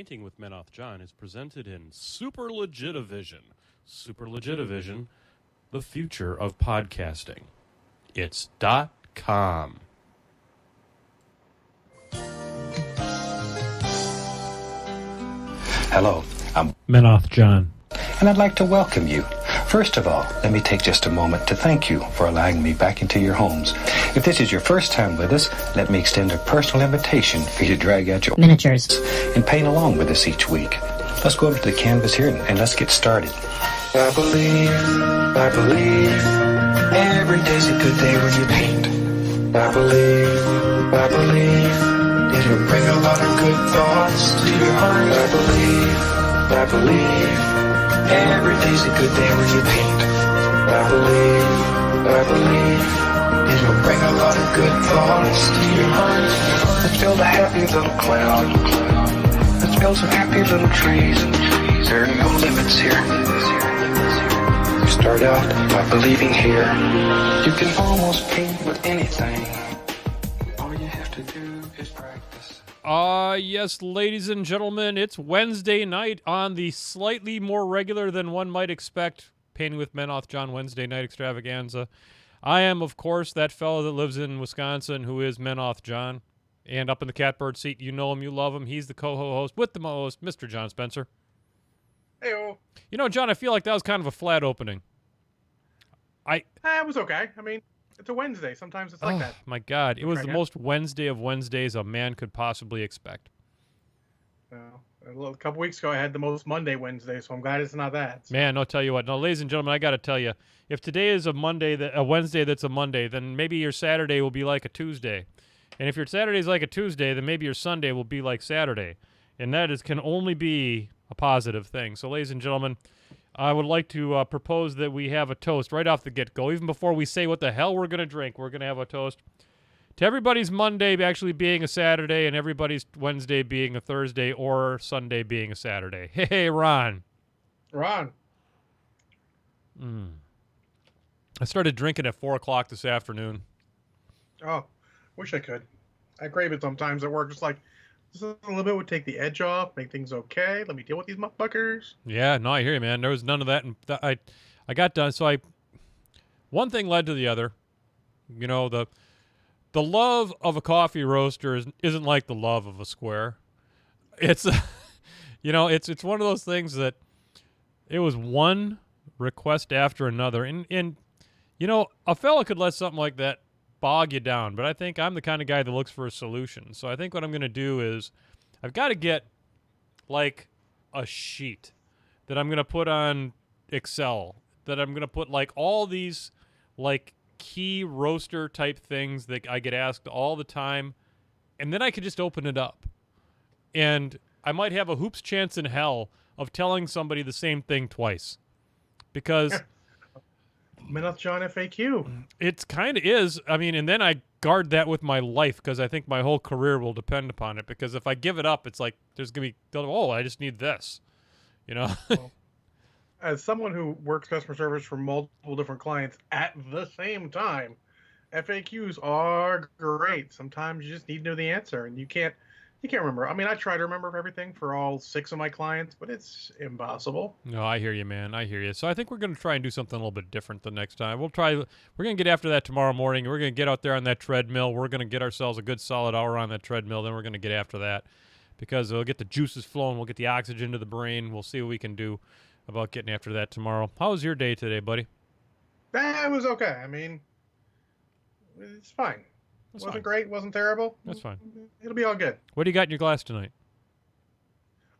Painting with Menoth John is presented in Super Legitivision. Super Legitivision, the future of podcasting. It's .com. Hello, I'm Menoth John. and I'd like to welcome you. First of all, let me take just a moment to thank you for allowing me back into your homes. If this is your first time with us, let me extend a personal invitation for you to drag out your miniatures and paint along with us each week. Let's go over to the canvas here and let's get started. I believe, every day's a good day when you paint. I believe, it'll bring a lot of good thoughts to your heart. I believe, every day's a good day when you paint. I believe, it'll bring a lot of good thoughts to your heart. Let's build a happy little cloud. Let's build some happy little trees. There are no limits here. Start out by believing here. You can almost paint with anything. All you have to do is practice. Yes, ladies and gentlemen, it's Wednesday night on the slightly more regular than one might expect Painting with Menoth John Wednesday night extravaganza. I am, of course, that fellow that lives in Wisconsin who is Menoth John. And up in the catbird seat, you know him, you love him. He's the co-host with the most, Mr. John Spencer. Hey-o. You know, John, I feel like that was kind of a flat opening. It was okay. I mean, it's a Wednesday. Sometimes it's like that. My God. It was Okay, the yeah. most Wednesday of Wednesdays a man could possibly expect. A couple weeks ago, I had the most Monday Wednesday, so I'm glad it's not that. Man, I'll tell you what. No, ladies and gentlemen, I got to tell you, if today is a Wednesday that's a Monday, then maybe your Saturday will be like a Tuesday. And if your Saturday's like a Tuesday, then maybe your Sunday will be like Saturday. And that can only be a positive thing. So, ladies and gentlemen, I would like to propose that we have a toast right off the get-go. Even before we say what the hell we're going to drink, we're going to have a toast to everybody's Monday actually being a Saturday and everybody's Wednesday being a Thursday or Sunday being a Saturday. Hey, Ron. Ron. I started drinking at 4 o'clock this afternoon. Oh, wish I could. I crave it sometimes at work. Just like, just a little bit would take the edge off, make things okay. Let me deal with these motherfuckers. Yeah, no, I hear you, man. There was none of that. And I got done. So one thing led to the other. You know, the love of a coffee roaster isn't like the love of a square. It's, it's one of those things that it was one request after another. And a fella could let something like that bog you down, but I think I'm the kind of guy that looks for a solution. So I think what I'm going to do is I've got to get like a sheet that I'm going to put on Excel, that I'm going to put like all these like key roaster type things that I get asked all the time, and then I could just open it up. And I might have a hoop's chance in hell of telling somebody the same thing twice. Because Menoth John FAQ. it kind of is. I mean, and then I guard that with my life because I think my whole career will depend upon it. Because if I give it up, it's like there's going to be, I just need this. Well, as someone who works customer service for multiple different clients at the same time, FAQs are great. Sometimes you just need to know the answer, and you can't remember. I mean, I try to remember everything for all 6 of my clients, but it's impossible. No, I hear you, man. I hear you. So I think we're going to try and do something a little bit different the next time. We're going to get after that tomorrow morning. We're going to get out there on that treadmill. We're going to get ourselves a good solid hour on that treadmill. Then we're going to get after that because we'll get the juices flowing. We'll get the oxygen to the brain. We'll see what we can do about getting after that tomorrow. How was your day today, buddy? It was okay. I mean, it's fine. Wasn't great, wasn't terrible. That's fine. It'll be all good. What do you got in your glass tonight?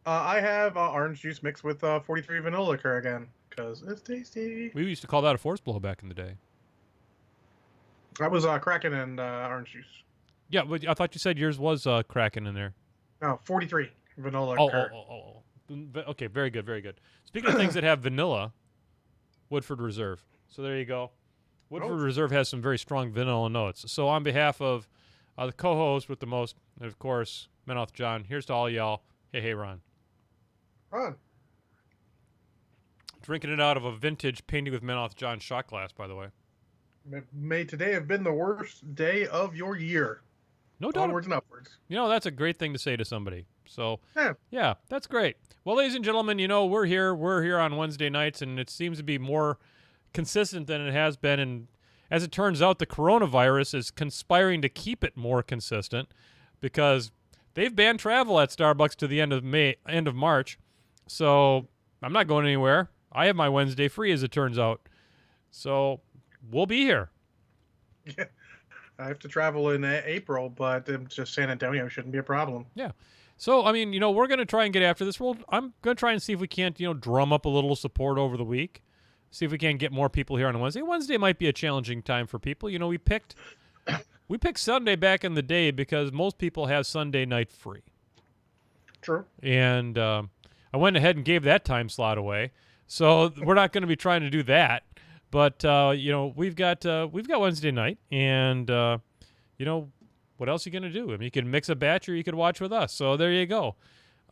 I have orange juice mixed with 43 vanilla liquor again, because it's tasty. We used to call that a force blow back in the day. That was Kraken and orange juice. Yeah, but I thought you said yours was Kraken in there. No, 43 vanilla liquor. Oh. Okay, very good, very good. Speaking of things that have vanilla, Woodford Reserve. So there you go. Woodford Reserve has some very strong vanilla notes. So on behalf of the co-host with the most, and of course, Menoth John, here's to all y'all. Hey, Ron. Ron. Drinking it out of a vintage Painting with Menoth John shot glass, by the way. May today have been the worst day of your year. No doubt. Onwards and upwards. words. You know, that's a great thing to say to somebody. So, Yeah. yeah, that's great. Well, ladies and gentlemen, you know, we're here. We're here on Wednesday nights, and it seems to be more consistent than it has been. And as it turns out, the coronavirus is conspiring to keep it more consistent because they've banned travel at Starbucks to the end of March. So I'm not going anywhere. I have my Wednesday free, as it turns out. So we'll be here. Yeah. I have to travel in April, but just San Antonio shouldn't be a problem. Yeah. So, I mean, you know, we're going to try and get after this. I'm going to try and see if we can't, you know, drum up a little support over the week. See if we can get more people here on Wednesday. Wednesday might be a challenging time for people. You know, we picked Sunday back in the day because most people have Sunday night free. True. And I went ahead and gave that time slot away. So we're not going to be trying to do that. But you know, we've got Wednesday night, and you know, what else are you going to do? I mean, you can mix a batch, or you could watch with us. So there you go.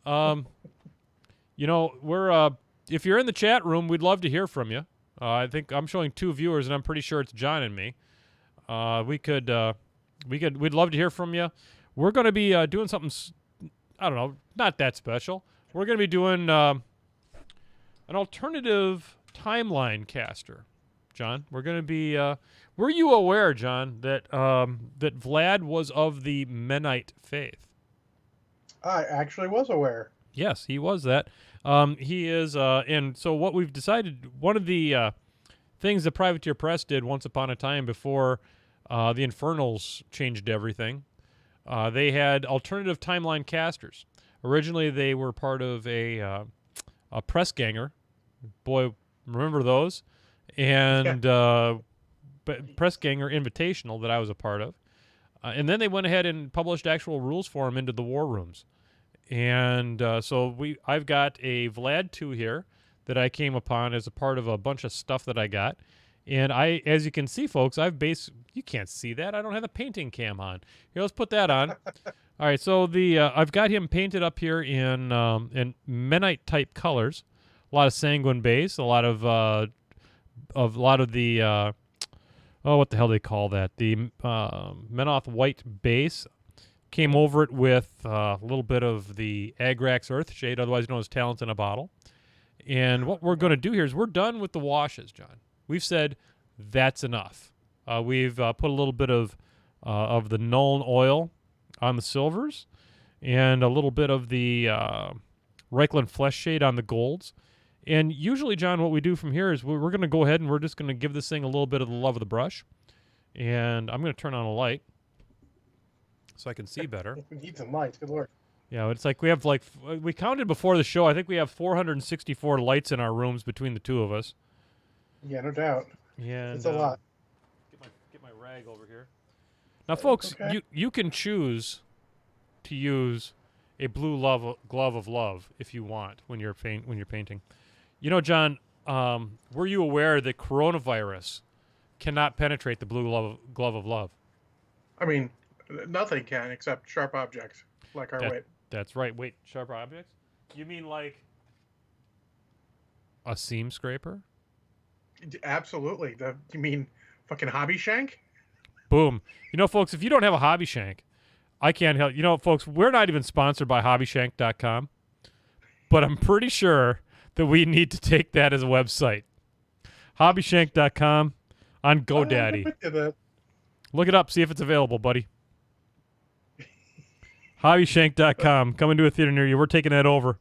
You know, we're if you're in the chat room, we'd love to hear from you. I think I'm showing 2 viewers, and I'm pretty sure it's John and me. We'd love to hear from you. We're going to be doing something, I don't know, not that special. We're going to be doing an alternative timeline caster. John, we're going to be. Were you aware, John, that that Vlad was of the Mennonite faith? I actually was aware. Yes, he was that. He is, and so what we've decided. One of the things the Privateer Press did once upon a time before the Infernals changed everything. They had alternative timeline casters. Originally, they were part of a press ganger. Boy, remember those? And Press Ganger Invitational that I was a part of. And then they went ahead and published actual rules for them into the war rooms. And so I've got a Vlad 2 here that I came upon as a part of a bunch of stuff that I got. And as you can see, folks, you can't see that. I don't have the painting cam on. Here, let's put that on. All right, so I've got him painted up here in Mennonite type colors. A lot of sanguine base, a lot of the what the hell do they call that? The Menoth white base. Came over it with a little bit of the Agrax Earthshade, otherwise known as Talent in a Bottle. And what we're going to do here is we're done with the washes, John. We've said that's enough. We've put a little bit of the Nuln oil on the silvers and a little bit of the Reichland Flesh Shade on the golds. And usually, John, what we do from here is we're going to go ahead and we're just going to give this thing a little bit of the love of the brush. And I'm going to turn on a light so I can see better. We need some lights. Good lord. Yeah, it's like we counted before the show. I think we have 464 lights in our rooms between the two of us. Yeah, no doubt. Yeah, It's a lot. Get my rag over here. Now, folks, okay. you can choose to use a blue glove of love if you want when you're painting. You know, John, were you aware that coronavirus cannot penetrate the blue glove of love? I mean, nothing can except sharp objects like our wit. That's right. Wait, sharp objects? You mean like a seam scraper? Absolutely. You mean fucking hobby shank? Boom. You know, folks, if you don't have a hobby shank, I can't help. You know, folks, we're not even sponsored by hobbyshank.com, but I'm pretty sure that we need to take that as a website. Hobbyshank.com on GoDaddy. Look it up. See if it's available, buddy. Hobbyshank.com. Coming to a theater near you. We're taking that over.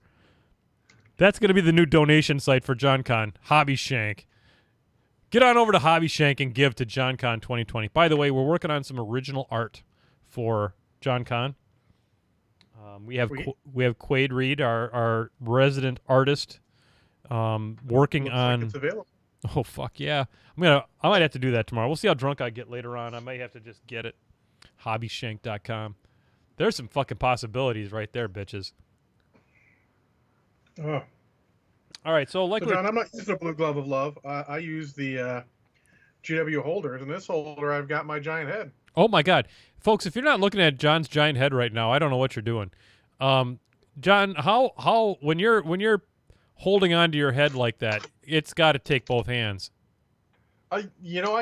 That's going to be the new donation site for John Con. Hobbyshank. Get on over to Hobbyshank and give to John Con 2020. By the way, we're working on some original art for John Con. We have Quaid Reed, our resident artist, working on. Like it's available. Oh fuck yeah! I might have to do that tomorrow. We'll see how drunk I get later on. I might have to just get it. Hobbyshank.com. There's some fucking possibilities right there, bitches. Oh. All right, so John, I'm not using a blue glove of love. I use the GW holders. In this holder, I've got my giant head. Oh my God, folks! If you're not looking at John's giant head right now, I don't know what you're doing. John, how when you're holding onto your head like that, it's got to take both hands. I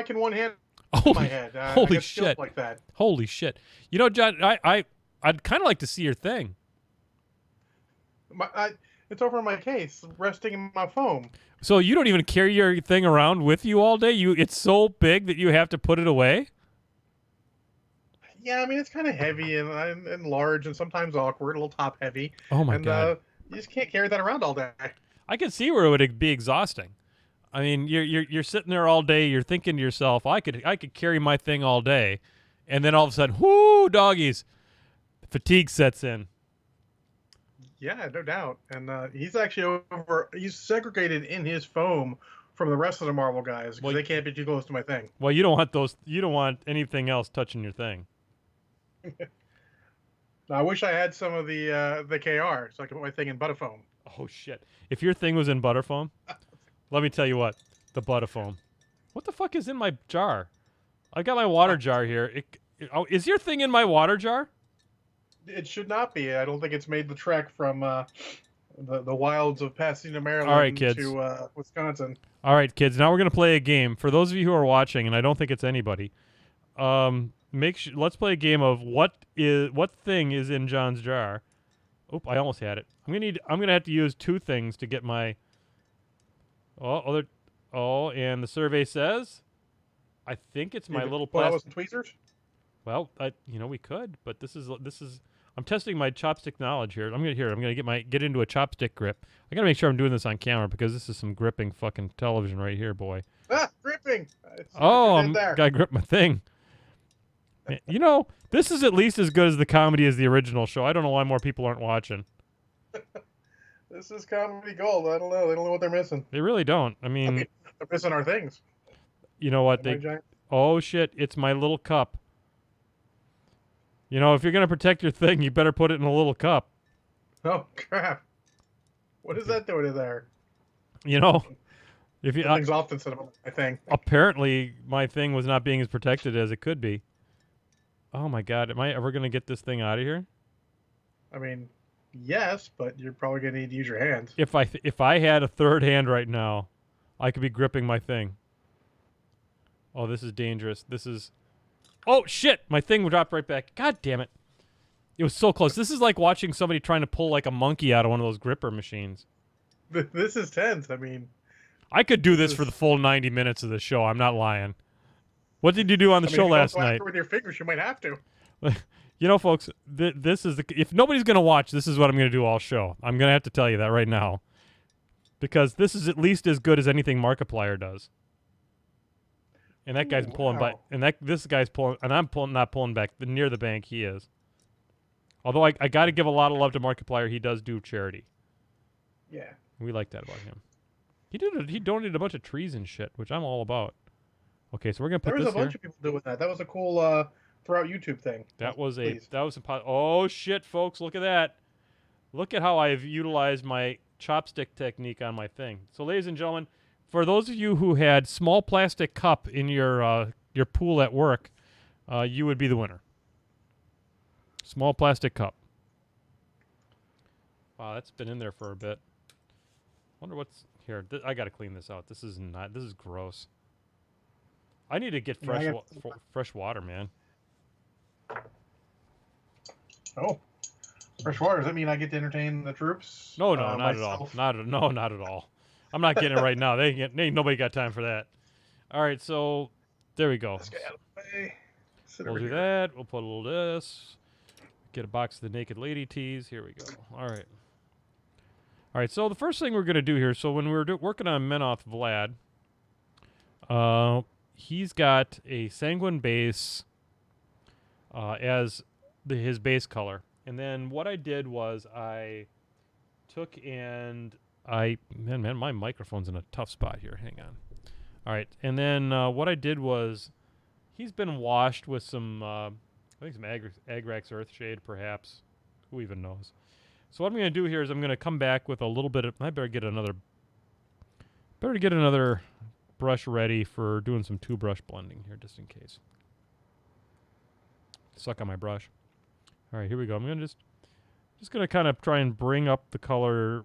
can one hand my head. Holy shit! Like that. Holy shit! You know, John, I'd kind of like to see your thing. It's over in my case, resting in my foam. So you don't even carry your thing around with you all day? It's so big that you have to put it away? Yeah, I mean it's kind of heavy and large and sometimes awkward, a little top heavy, Oh my and God. you just can't carry that around all day. I can see where it would be exhausting. I mean, you're sitting there all day. You're thinking to yourself, I could carry my thing all day, and then all of a sudden, whoo, doggies, fatigue sets in. Yeah, no doubt. And he's actually he's segregated in his foam from the rest of the Marvel guys because Well, they can't be too close to my thing. Well, you don't want those. You don't want anything else touching your thing. Now, I wish I had some of the KR so I could put my thing in Butterfoam. Oh shit! If your thing was in Butterfoam, let me tell you what, the Butterfoam. What the fuck is in my jar? I got my water jar here. Is your thing in my water jar? It should not be. I don't think it's made the trek from the wilds of Pasadena, Maryland, All right, kids. to Wisconsin. All right, kids. Now we're gonna play a game. For those of you who are watching, and I don't think it's anybody, let's play a game of what thing is in John's jar. Oop! I almost had it. I'm gonna have to use two things to get my. And the survey says, I think it's my little Pull out plastic. with some tweezers. Well, we could, but this is. I'm testing my chopstick knowledge here. I'm gonna get into a chopstick grip. I gotta make sure I'm doing this on camera because this is some gripping fucking television right here, boy. Ah, gripping. I'm gotta grip my thing. Man, this is at least as good as the comedy as the original show. I don't know why more people aren't watching. This is comedy gold. I don't know. They don't know what they're missing. They really don't. I mean they're missing our things. You know what? Oh shit! It's my little cup. If you're gonna protect your thing, you better put it in a little cup. Oh crap! What is that doing in there? If you Something's off instead of my thing. Apparently, my thing was not being as protected as it could be. Oh my God! Am I ever gonna get this thing out of here? I mean, yes, but you're probably gonna need to use your hands. If I had a third hand right now, I could be gripping my thing. Oh, this is dangerous. Oh shit! My thing dropped right back. God damn it! It was so close. This is like watching somebody trying to pull like a monkey out of one of those gripper machines. This is tense. I mean, I could do this for the full 90 minutes of the show. I'm not lying. What did you do on the show last night? With your fingers, you might have to. Folks, this is if nobody's gonna watch, this is what I'm gonna do all show. I'm gonna have to tell you that right now, because this is at least as good as anything Markiplier does. And that guy's pulling back, and this guy's pulling, and I'm not pulling back. Near the bank, he is. Although I got to give a lot of love to Markiplier, he does do charity. Yeah, we like that about him. He donated a bunch of trees and shit, which I'm all about. Okay, so we're gonna put this here. There was a bunch of people doing that. That was a cool throughout YouTube thing. Oh shit, folks, look at that. Look at how I've utilized my chopstick technique on my thing. So, ladies and gentlemen, for those of you who had small plastic cup in your pool at work, you would be the winner. Small plastic cup. Wow, that's been in there for a bit. Wonder what's here. I got to clean this out. This is gross. I need to get fresh water, man. Oh, fresh water. Does that mean I get to entertain the troops? No, not myself? At all. Not at all. I'm not getting it right now. Ain't nobody got time for that. All right, so there we go. Let's get out of the way. We'll do that. We'll put a little of this. Get a box of the Naked Lady tees. Here we go. All right. So the first thing we're gonna do here. So when we were working on MenothVlad, he's got a sanguine base as his base color, and then what I did was I took and man, my microphone's in a tough spot here. Hang on. All right, and then what I did was he's been washed with some I think some Agrax Earthshade, perhaps. Who even knows? So what I'm going to do here is I'm going to come back with a little bit of. I better get another brush ready for doing some two brush blending here, just in case. Suck on my brush. All right, here we go. I'm going to just going to kind of try and bring up the color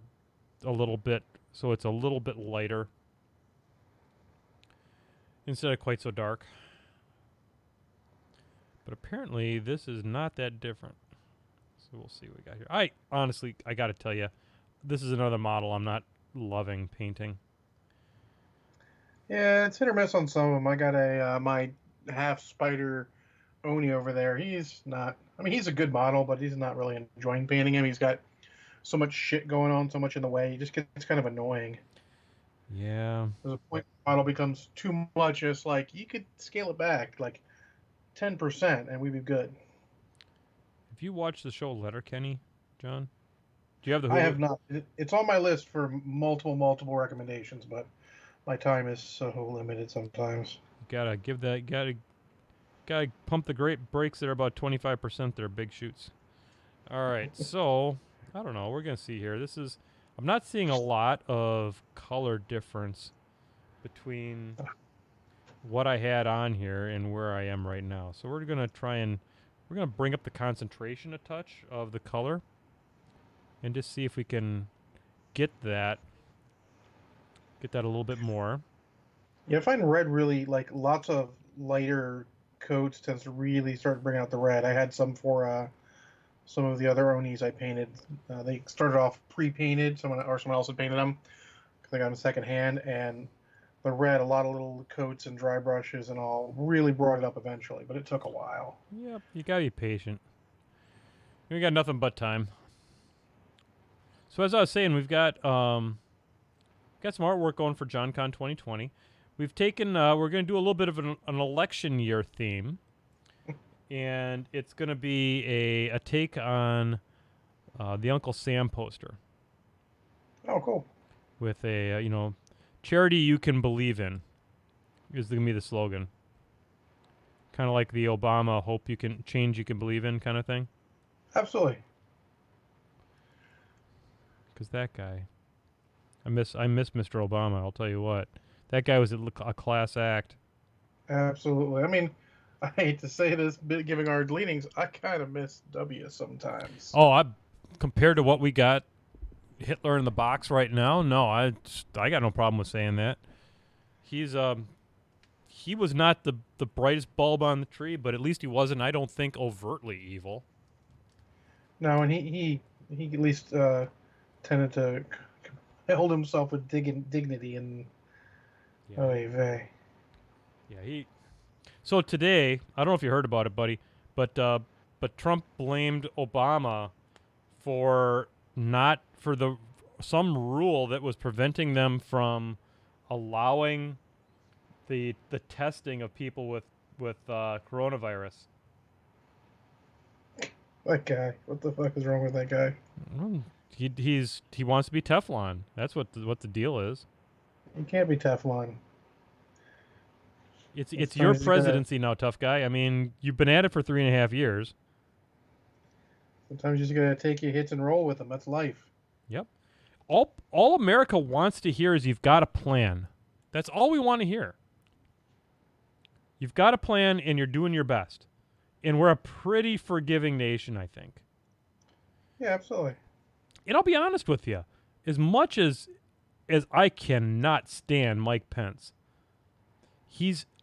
a little bit so it's a little bit lighter instead of quite so dark. But apparently this is not that different. So we'll see what we got here. I honestly, I got to tell you, this is another model I'm not loving painting. Yeah, it's hit or miss on some of them. I got a my half spider Oni over there. He's not. I mean, he's a good model, but he's not really enjoying painting him. He's got so much shit going on, so much in the way. He just gets kind of annoying. Yeah. There's a point the model becomes too much. It's like you could scale it back like 10%, and we'd be good. Have you watched the show Letterkenny, John? Do you have the Hulu? I have not. It's on my list for multiple recommendations, but my time is so limited sometimes. You gotta give that. Gotta pump the great brakes that are about 25%. They're big shoots. All right, so I don't know. We're gonna see here. This is. I'm not seeing a lot of color difference between what I had on here and where I am right now. So we're gonna try and we're gonna bring up the concentration a touch of the color and just see if we can get that a little bit more. Yeah, I find red really like lots of lighter coats tends to really start bringing out the red. I had some for some of the other Onis I painted. They started off pre-painted. Someone else had painted them because I got them second hand, and the red, a lot of little coats and dry brushes and all, really brought it up eventually. But it took a while. Yep, you gotta be patient. We got nothing but time. So as I was saying, we've got some artwork going for JohnCon 2020. We've taken we're going to do a little bit of an election year theme, and it's going to be a take on the Uncle Sam poster Oh, cool. with a charity you can believe in is going to be the slogan. Kind of like the Obama hope you can change you can believe in kind of thing. Absolutely. Because that guy, I miss Mr. Obama. I'll tell you what, that guy was a class act. Absolutely. I mean, I hate to say this, but giving our leanings, I kind of miss W sometimes. Oh, compared to what we got Hitler in the box right now, no, I got no problem with saying that. He was not the brightest bulb on the tree, but at least he wasn't, I don't think, overtly evil. No, and he at least tended to hold himself with dignity and oy vey. Yeah, So today, I don't know if you heard about it, buddy, but Trump blamed Obama for some rule that was preventing them from allowing the testing of people with coronavirus. That guy. What the fuck is wrong with that guy? He wants to be Teflon. That's what the deal is. He can't be Teflon. It's your presidency now, tough guy. I mean, you've been at it for 3.5 years. Sometimes you just gotta take your hits and roll with them. That's life. Yep. All America wants to hear is you've got a plan. That's all we want to hear. You've got a plan and you're doing your best. And we're a pretty forgiving nation, I think. Yeah, absolutely. And I'll be honest with you, as much as I cannot stand Mike Pence,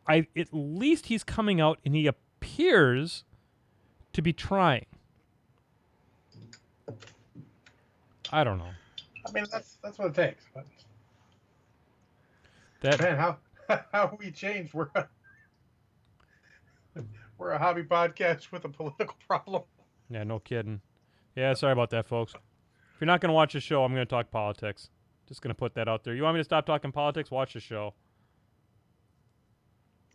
at least he's coming out and he appears to be trying. I don't know. I mean, that's what it takes. But man, how we changed? We're a hobby podcast with a political problem. Yeah, no kidding. Yeah, sorry about that, folks. If you're not going to watch the show, I'm going to talk politics. Just going to put that out there. You want me to stop talking politics? Watch the show.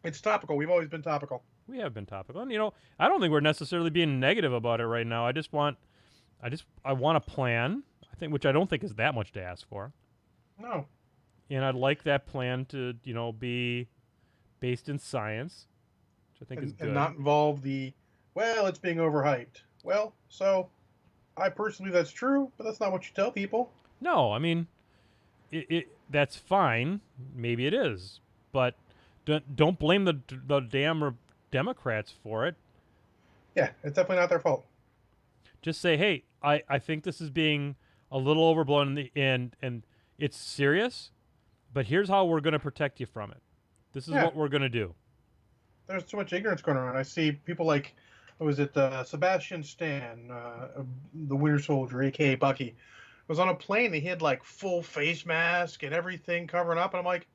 It's topical. We've always been topical. We have been topical. And, I don't think we're necessarily being negative about it right now. I want a plan, which I don't think is that much to ask for. No. And I'd like that plan to, be based in science, which I think is good. And not involve it's being overhyped. Well, so I personally that's true, but that's not what you tell people. No, I mean, that's fine. Maybe it is. But don't blame the damn Democrats for it. Yeah, it's definitely not their fault. Just say, hey, I think this is being a little overblown and it's serious, but here's how we're going to protect you from it. This is what we're going to do. There's too much ignorance going around. I see people like was it Sebastian Stan, the Winter Soldier, aka Bucky, was on a plane. He had like full face mask and everything covering up, and I'm like,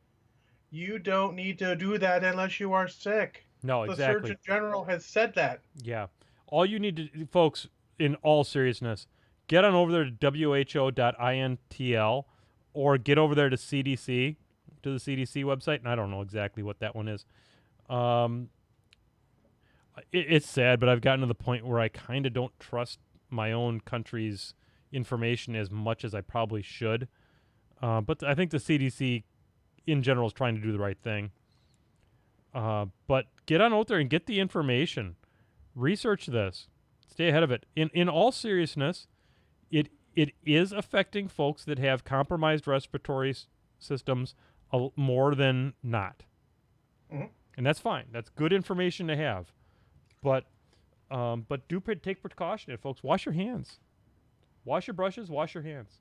you don't need to do that unless you are sick. No, The exactly. Surgeon General has said that. Yeah. All you need to do, folks, in all seriousness, get on over there to who.intl or get over there to CDC, to the CDC website, and I don't know exactly what that one is. Um, it's sad, but I've gotten to the point where I kind of don't trust my own country's information as much as I probably should. But I think the CDC in general is trying to do the right thing. But get on out there and get the information. Research this. Stay ahead of it. In all seriousness, it is affecting folks that have compromised respiratory systems more than not. Mm-hmm. And that's fine. That's good information to have. But do take precaution, folks. Wash your hands. Wash your brushes. Wash your hands.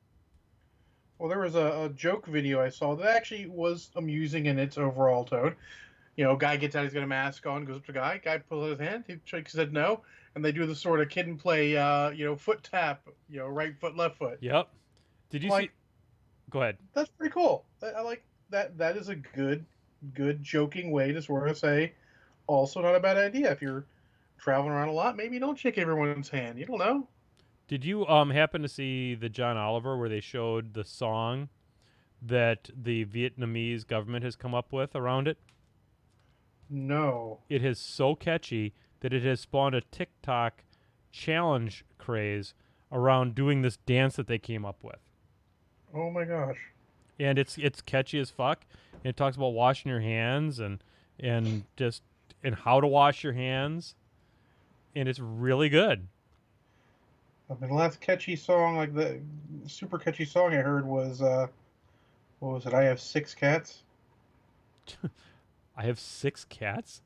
Well, there was a joke video I saw that actually was amusing in its overall tone. You know, guy gets out, he's got a mask on, goes up to guy pulls out his hand, he shakes his head no, and they do the sort of kid and play, foot tap, right foot, left foot. Yep. Did you see? Go ahead. That's pretty cool. I like that. That is a good joking way to sort of say, also not a bad idea. If you're traveling around a lot, maybe don't shake everyone's hand. You don't know. Did you happen to see the John Oliver where they showed the song that the Vietnamese government has come up with around it? No. It is so catchy that it has spawned a TikTok challenge craze around doing this dance that they came up with. Oh my gosh. And it's catchy as fuck. And it talks about washing your hands and how to wash your hands. And it's really good. I mean, the last catchy song, like the super catchy song I heard was, what was it? I Have Six Cats. I have 6 cats?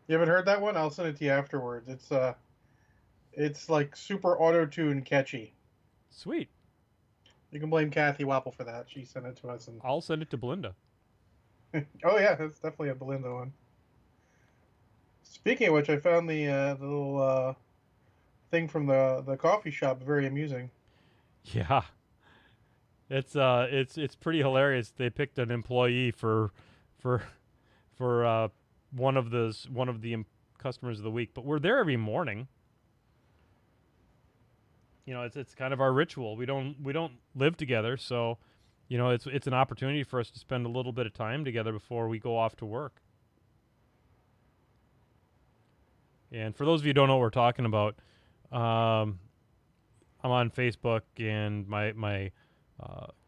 You haven't heard that one? I'll send it to you afterwards. It's like super auto-tune catchy. Sweet. You can blame Kathy Wapple for that. She sent it to us. And I'll send it to Belinda. oh yeah, it's definitely a Belinda one. Speaking of which, I found the little thing from the coffee shop very amusing. Yeah. It's pretty hilarious. They picked an employee for one of the customers of the week, but we're there every morning. You know, it's kind of our ritual. We don't live together, so you know, it's an opportunity for us to spend a little bit of time together before we go off to work. And for those of you who don't know what we're talking about, I'm on Facebook, and my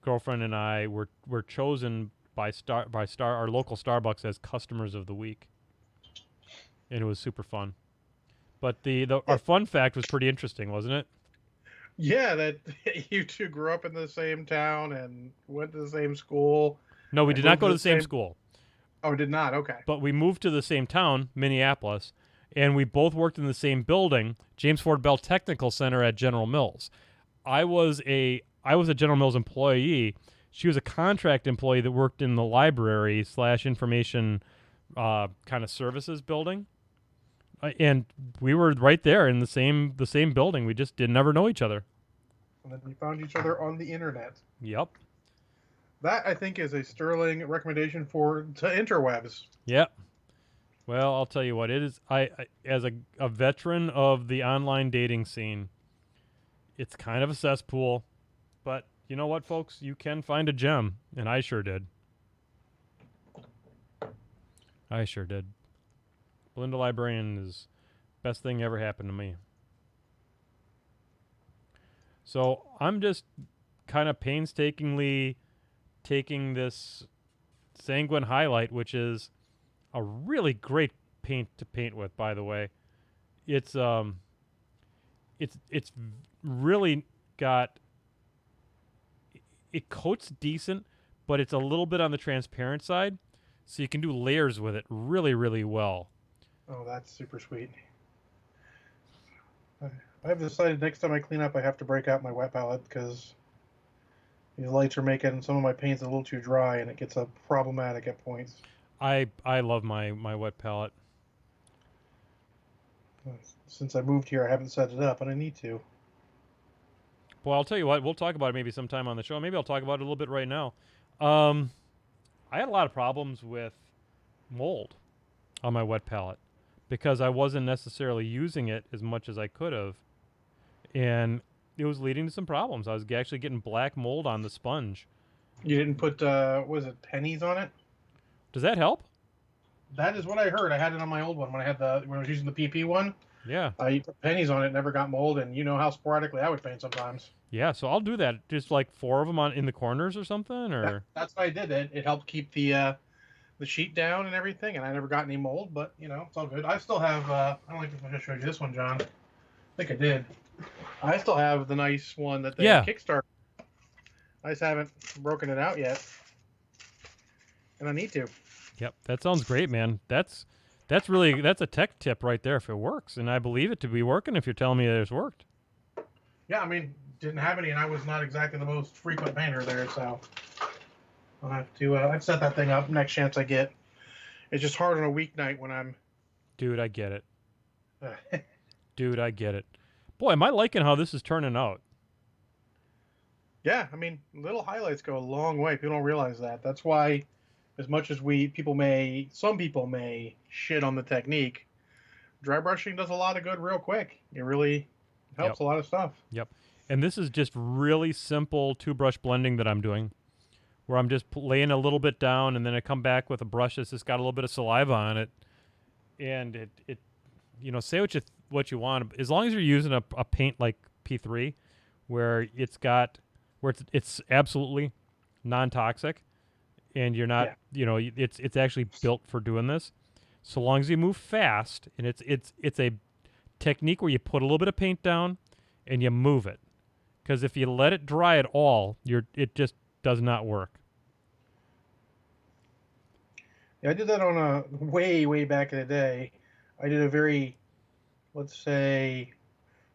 girlfriend and I were chosen by our local Starbucks as customers of the week, and it was super fun. But our fun fact was pretty interesting, wasn't it? Yeah, that you two grew up in the same town and went to the same school. No, we did not go to the same school. Oh, did not? Okay. But we moved to the same town, Minneapolis, and we both worked in the same building, James Ford Bell Technical Center at General Mills. I was a General Mills employee. She was a contract employee that worked in the library / information kind of services building. And we were right there in the same building. We just didn't ever know each other. And then we found each other on the internet. Yep. That, I think, is a sterling recommendation to interwebs. Yep. Well, I'll tell you what, it is. I as a veteran of the online dating scene, it's kind of a cesspool, but you know what, folks? You can find a gem, and I sure did. I sure did. Belinda Librarian is best thing ever happened to me. So I'm just kind of painstakingly taking this Sanguine highlight, which is a really great paint to paint with, by the way. It's really got, it coats decent, but it's a little bit on the transparent side, so you can do layers with it really, really well. Oh, that's super sweet. I've decided next time I clean up, I have to break out my wet palette because these lights are making some of my paints a little too dry, and it gets problematic at points. I love my wet palette. Since I moved here, I haven't set it up, but I need to. Well, I'll tell you what. We'll talk about it maybe sometime on the show. Maybe I'll talk about it a little bit right now. Um, I had a lot of problems with mold on my wet palette because I wasn't necessarily using it as much as I could have, and it was leading to some problems. I was actually getting black mold on the sponge. You didn't put, was it pennies on it? Does that help? That is what I heard. I had it on my old one when I was using the PP one. Yeah. I put pennies on it, never got mold, and you know how sporadically I would paint sometimes. Yeah, so I'll do that. Just like 4 of them on in the corners or something, or That's why I did it. It helped keep the sheet down and everything, and I never got any mold. But you know, it's all good. I still have. I don't think I showed you this one, John. I think I did. I still have the nice one that they Kickstarter. I just haven't broken it out yet, and I need to. Yep, that sounds great, man. That's a tech tip right there if it works, and I believe it to be working if you're telling me that it's worked. Yeah, I mean, didn't have any, and I was not exactly the most frequent painter there, so I'll have to. I've set that thing up next chance I get. It's just hard on a weeknight when I'm. Dude, I get it. Dude, I get it. Boy, am I liking how this is turning out. Yeah, I mean, little highlights go a long way. People don't realize that. That's why, as much as some people may shit on the technique, dry brushing does a lot of good real quick. It really helps a lot of stuff. Yep. And this is just really simple 2-brush blending that I'm doing, where I'm just laying a little bit down, and then I come back with a brush that's just got a little bit of saliva on it, and it say what you want, as long as you're using a paint like P3, where it's absolutely non-toxic, and you're not it's actually built for doing this. So long as you move fast, and it's a technique where you put a little bit of paint down and you move it, because if you let it dry at all, it just does not work. Yeah, I did that on a way back in the day. I did a very, let's say,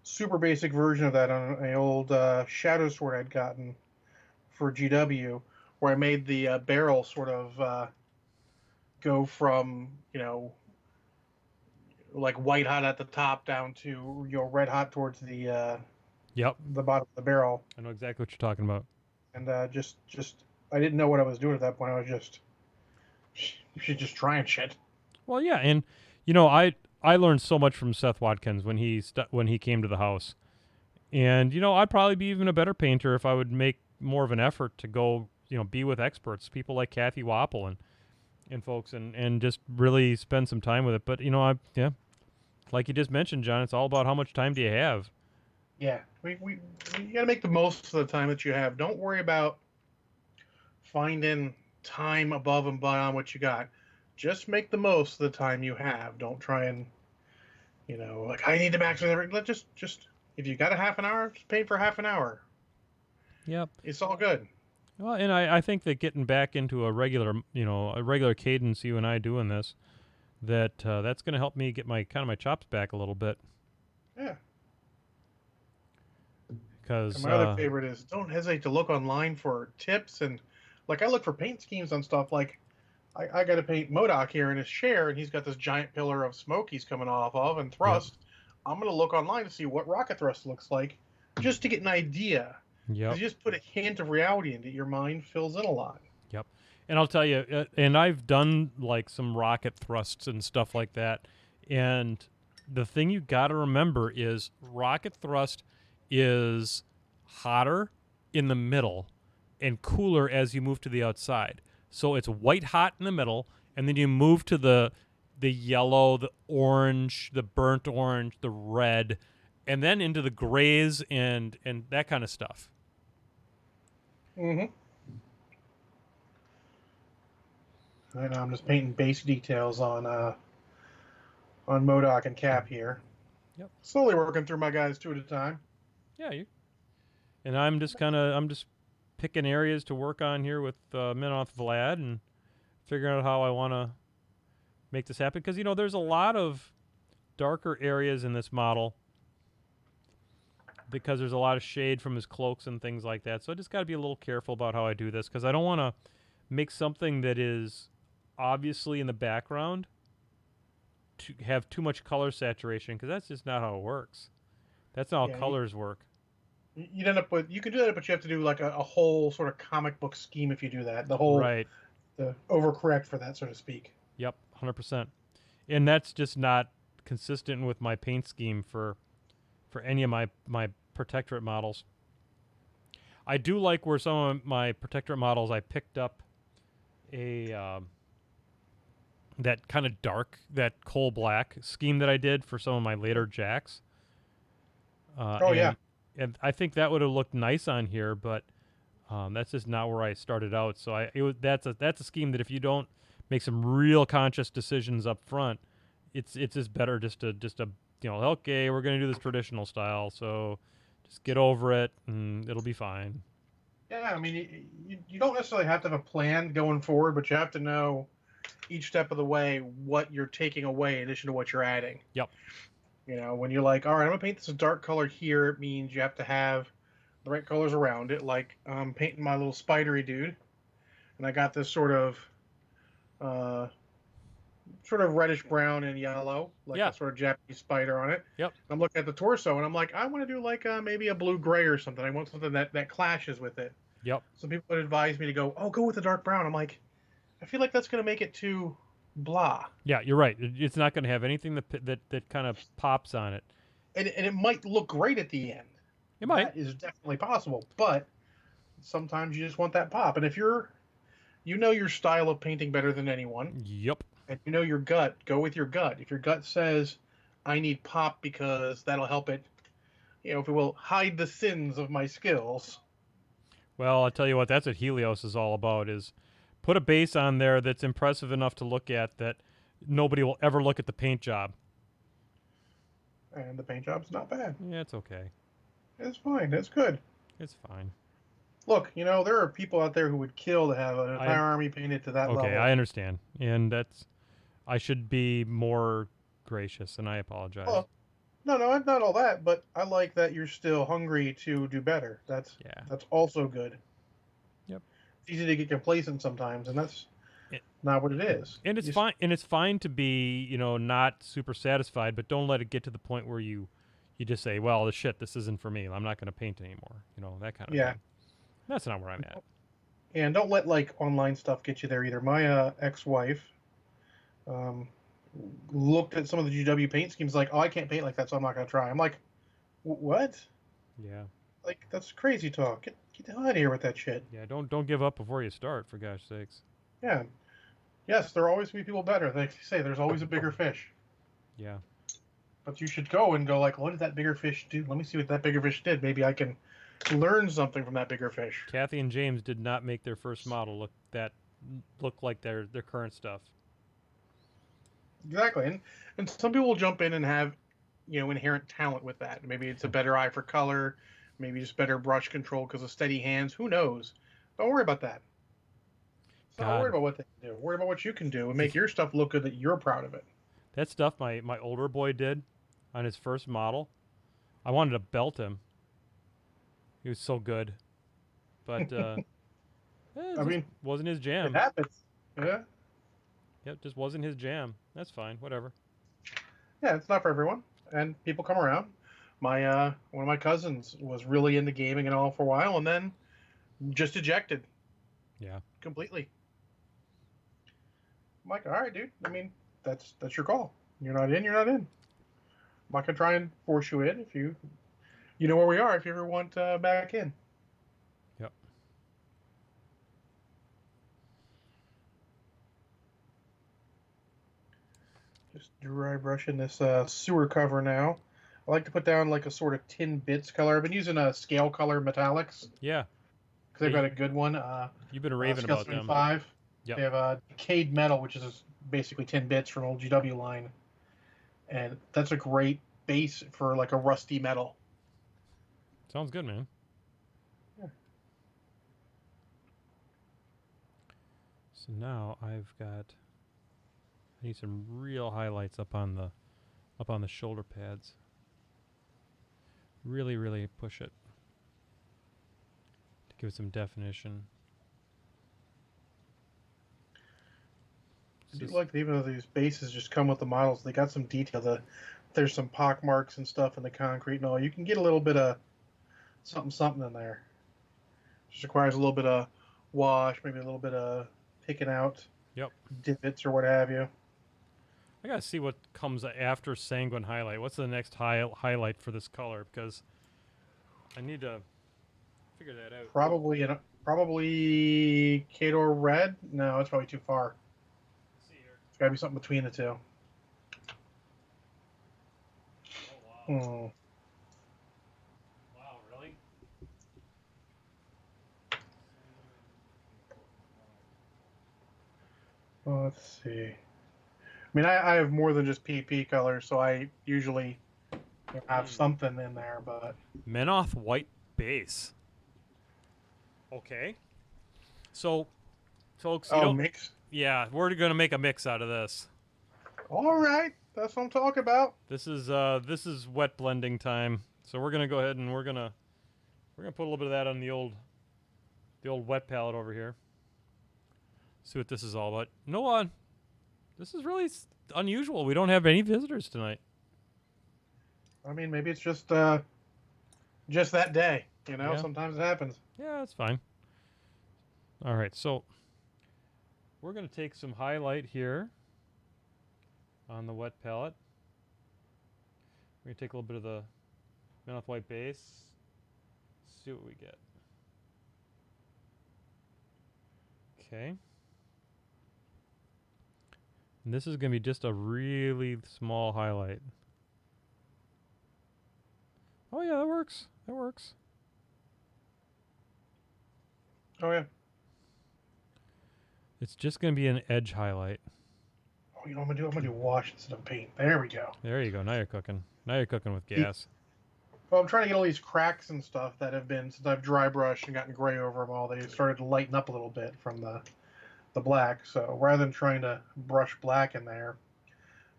super basic version of that on an old shadow sword I'd gotten for GW, where I made the barrel sort of go from like white hot at the top down to red hot towards the the bottom of the barrel. I know exactly what you're talking about. And just I didn't know what I was doing at that point. I was just trying shit. Well, yeah, and I learned so much from Seth Watkins when he came to the house, and I'd probably be even a better painter if I would make more of an effort to go be with experts, people like Kathy Wapple and folks, and just really spend some time with it. But like you just mentioned, John, it's all about how much time do you have. Yeah, you got to make the most of the time that you have. Don't worry about finding time above and beyond what you got. Just make the most of the time you have. Don't try and like I need to maximize everything. Just if you got a half an hour, just paint for half an hour. Yep, it's all good. Well, and I think that getting back into a regular cadence, you and I doing this, that's going to help me get my chops back a little bit. Yeah. Because my other favorite is don't hesitate to look online for tips, and like I look for paint schemes on stuff. Like I got to paint MODOK here in his chair, and he's got this giant pillar of smoke he's coming off of, and thrust. Yep. I'm going to look online to see what rocket thrust looks like, just to get an idea. Yeah. You just put a hint of reality into it, your mind fills in a lot. Yep. And I'll tell you, and I've done like some rocket thrusts and stuff like that. And the thing you got to remember is rocket thrust is hotter in the middle and cooler as you move to the outside. So it's white hot in the middle, and then you move to the yellow, the orange, the burnt orange, the red, and then into the grays and that kind of stuff. Mm-hmm. Right now I'm just painting base details on MODOK and Cap here. Yep. Slowly working through my guys 2 at a time. Yeah, and I'm just picking areas to work on here with MenothVlad and figuring out how I want to make this happen, because there's a lot of darker areas in this model because there's a lot of shade from his cloaks and things like that. So I just got to be a little careful about how I do this, because I don't want to make something that is obviously in the background have too much color saturation, because that's just not how it works. That's not how Yeah, colors work. you'd end up with, you can do that, but you have to do like a whole sort of comic book scheme if you do that. The whole Right. the overcorrect for that, so to speak. Yep. 100%. And that's just not consistent with my paint scheme for any of my protectorate models. I do like where some of my protectorate models I picked up a that kind of dark, that coal black scheme that I did for some of my later jacks. Oh, yeah. And I think that would have looked nice on here, but that's just not where I started out. So that's a scheme that if you don't make some real conscious decisions up front, it's just better just to okay, we're gonna do this traditional style, so just get over it and it'll be fine. Yeah, I mean, you don't necessarily have to have a plan going forward, but you have to know each step of the way what you're taking away in addition to what you're adding. Yep. You know, when you're like, all right, I'm gonna paint this a dark color here, it means you have to have the right colors around it. Like painting my little spidery dude, and I got this uh, sort of reddish brown and yellow, like Yeah. a sort of Japanese spider on it. Yep. I'm looking at the torso, and I'm like, I want to do like maybe a blue gray or something. I want something that clashes with it. Yep. Some people would advise me to go with the dark brown. I'm like, I feel like that's going to make it too blah. Yeah, you're right. It's not going to have anything that kind of pops on it. And it might look great at the end. It might. That is definitely possible. But sometimes you just want that pop. And if you know your style of painting better than anyone, Yep. and you know your gut, go with your gut. If your gut says, I need pop because that'll help it, if it will hide the sins of my skills. Well, I'll tell you what, that's what Helios is all about, is put a base on there that's impressive enough to look at that nobody will ever look at the paint job. And the paint job's not bad. Yeah, it's okay. It's fine. It's good. It's fine. Look, there are people out there who would kill to have an entire army painted to that level. Okay, I understand. And I should be more gracious, and I apologize. Well, no, not all that, but I like that you're still hungry to do better. That's also good. Yep. It's easy to get complacent sometimes, and that's not what it is. And it's fine. And it's fine to be, not super satisfied, but don't let it get to the point where you just say, "Well, this isn't for me. I'm not going to paint anymore." That kind of thing. That's not where I'm at. And don't let online stuff get you there either. My ex-wife looked at some of the GW paint schemes like, oh, I can't paint like that, so I'm not going to try. I'm like, what? Yeah. Like, that's crazy talk. Get the hell out of here with that shit. Yeah, don't give up before you start, for gosh sakes. Yeah. Yes, there will always be people better. They say there's always a bigger fish. Yeah. But you should go, like, what did that bigger fish do? Let me see what that bigger fish did. Maybe I can learn something from that bigger fish. Kathy and James did not make their first model look like their current stuff. Exactly. And some people will jump in and have, inherent talent with that. Maybe it's a better eye for color, maybe just better brush control because of steady hands. Who knows? Don't worry about that. Don't worry about what they can do. Worry about what you can do and make your stuff look good that you're proud of it. That stuff my older boy did on his first model, I wanted to belt him. He was so good. But wasn't his jam. It happens. Yeah. Yep, just wasn't his jam. That's fine. Whatever. Yeah, it's not for everyone. And people come around. My one of my cousins was really into gaming and all for a while and then just ejected. Yeah. Completely. I'm like, all right, dude. I mean, that's your call. You're not in, you're not in. I'm not gonna try and force you in if you know where we are if you ever want back in. Yep. Just dry brushing this sewer cover now. I like to put down like a sort of tin bits color. I've been using a scale color metallics. Yeah. Because they've got a good one. You've been raving about them. 5. Yep. They have decayed metal, which is basically tin bits from old GW line. And that's a great base for like a rusty metal. Sounds good, man. Yeah. So now I need some real highlights up on the shoulder pads. Really, really push it to give it some definition. I do like that even though these bases just come with the models, they got some detail. There's some pock marks and stuff in the concrete and all. You can get a little bit of something in there. Just requires a little bit of wash, maybe a little bit of picking out Yep. divots or what have you. I gotta see what comes after Sanguine Highlight. What's the next highlight for this color? Because I need to figure that out. Probably Cador Red. No, it's probably too far. Let's see here. It's got to be something between the two. Oh wow. Hmm. Wow, really? Well, let's see. I mean, I have more than just PP colors, so I usually have something in there, but Menoth white base. Okay. So, folks, you don't. mix. Yeah, we're gonna make a mix out of this. All right, that's what I'm talking about. This is wet blending time. So we're gonna go ahead and we're gonna put a little bit of that on the old wet palette over here. See what this is all about. No, this is really unusual. We don't have any visitors tonight. I mean, maybe it's just that day. You know, Yeah. sometimes it happens. Yeah, that's fine. All right, so we're going to take some highlight here on the wet palette. We're going to take a little bit of the Menoth white base. See what we get. Okay. And this is going to be just a really small highlight. Oh yeah, that works. That works. Oh yeah. It's just going to be an edge highlight. Oh, you know what I'm gonna do? I'm gonna do wash instead of paint. There we go. There you go. Now you're cooking. Now you're cooking with gas. Well, I'm trying to get all these cracks and stuff that have been since I've dry brushed and gotten gray over them all. They started to lighten up a little bit from the black. So rather than trying to brush black in there,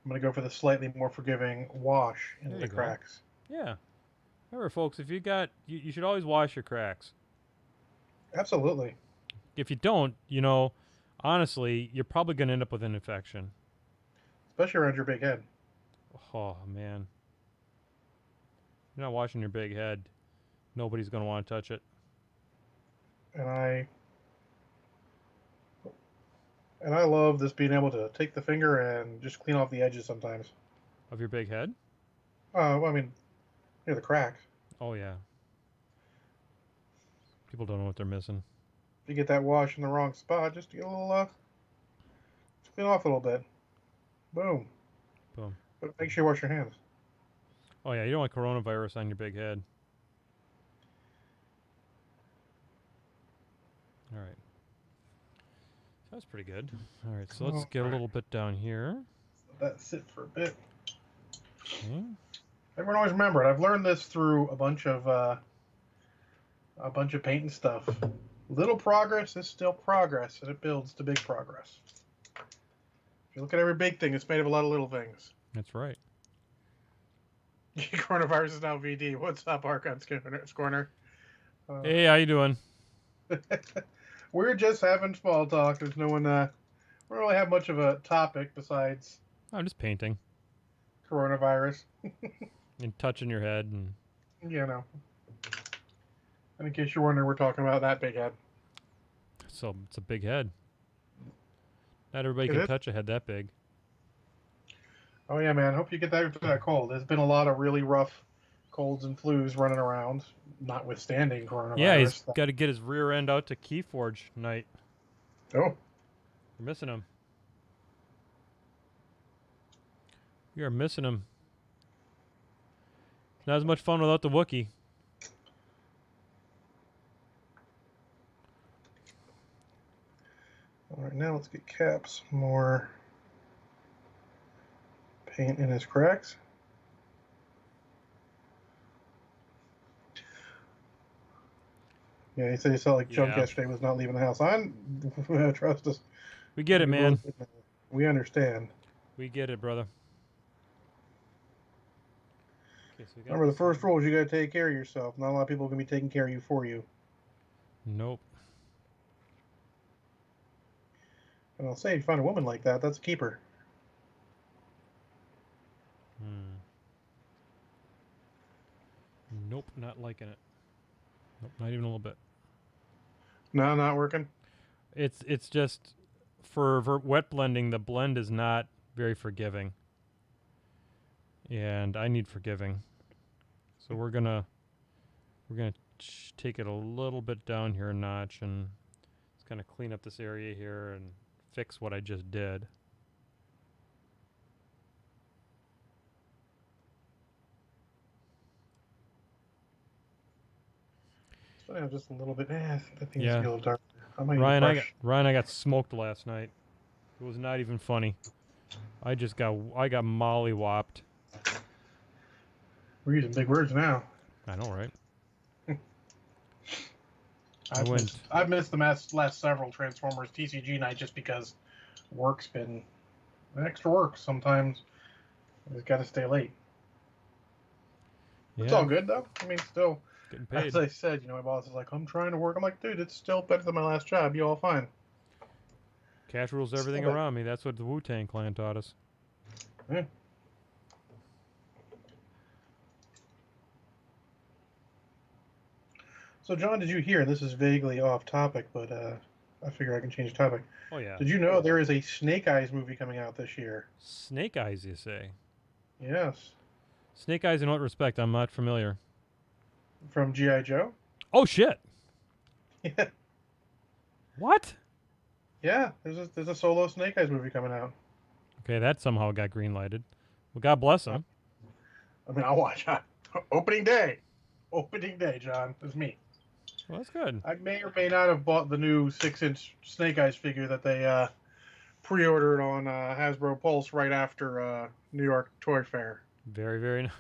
I'm gonna go for the slightly more forgiving wash into There the you go. cracks. Yeah. Remember, folks, if you got, you should always wash your cracks. Absolutely. If you don't, honestly, you're probably going to end up with an infection. Especially around your big head. Oh, man. You're not washing your big head. Nobody's going to want to touch it. And I love this being able to take the finger and just clean off the edges sometimes. Of your big head? Well, I mean, near the cracks. Oh, yeah. People don't know what they're missing. If you get that wash in the wrong spot, just get a little, clean off a little bit. Boom. Boom. But make sure you wash your hands. Oh, yeah, you don't want coronavirus on your big head. All right. That's pretty good. All right, so let's get a little bit down here. Let that sit for a bit. Okay. Everyone always remember it. I've learned this through a bunch of paint and stuff. Little progress is still progress, and it builds to big progress. If you look at every big thing, it's made of a lot of little things. That's right. Coronavirus is now VD. What's up, Archon Scorner? Hey, how you doing? We're just having small talk. There's no one. We don't really have much of a topic besides I'm just painting coronavirus. and touching your head, and You know. And in case you're wondering, we're talking about that big head. so it's a big head. Not everybody It can is? touch a head that big. Oh yeah, man. Hope you get that cold. There's been a lot of really rough colds and flus running around, notwithstanding coronavirus. Yeah, he's got to get his rear end out to Keyforge night. Oh, We're missing him. We are missing him. It's not as much fun without the Wookiee. all right. Now let's get Cap some more paint in his cracks. Yeah, he said he saw like junk Yeah. yesterday. Was not leaving the house. Trust us. We get it, man. We understand. We get it, brother. Okay, so we got Remember, the this first one. rule is you got to take care of yourself. Not a lot of people are going to be taking care of you for you. Nope. And I'll say, if you find a woman like that, that's a keeper. Nope, not liking it. Nope, not even a little bit. No, not working. It's just for wet blending, the blend is not very forgiving, and I need forgiving. So we're gonna take it a little bit down here a notch and just kind of clean up this area here and fix what I just did. So yeah, just a little bit. I think it's Yeah. a little dark. I might need Ryan, to brush. I got smoked last night. It was not even funny. I got mollywopped. We're using big words now. I know, right? I've missed the last several Transformers TCG night just because work's been extra work. Sometimes I just got to stay late. Yeah, It's all good though. I mean, still, getting paid. as I said, my boss is like, "I'm trying to work." I'm like, "Dude, it's still better than my last job. You all fine?" Cash rules everything Still around me. That's what the Wu-Tang Clan taught us. Yeah. So, John, did you hear? This is vaguely off topic, but I figure I can change the topic. Oh yeah. Did you know there is a Snake Eyes movie coming out this year? Snake Eyes, you say? Yes. Snake Eyes in what respect? I'm not familiar. From G.I. Joe? Oh shit! Yeah. What? Yeah, there's a solo Snake Eyes movie coming out. Okay, that somehow got green lighted. Well, God bless him. I mean, I'll watch opening day. Opening day, John. It's me. Well, that's good. I may or may not have bought the new 6-inch Snake Eyes figure that they pre-ordered on Hasbro Pulse right after New York Toy Fair. Very, very,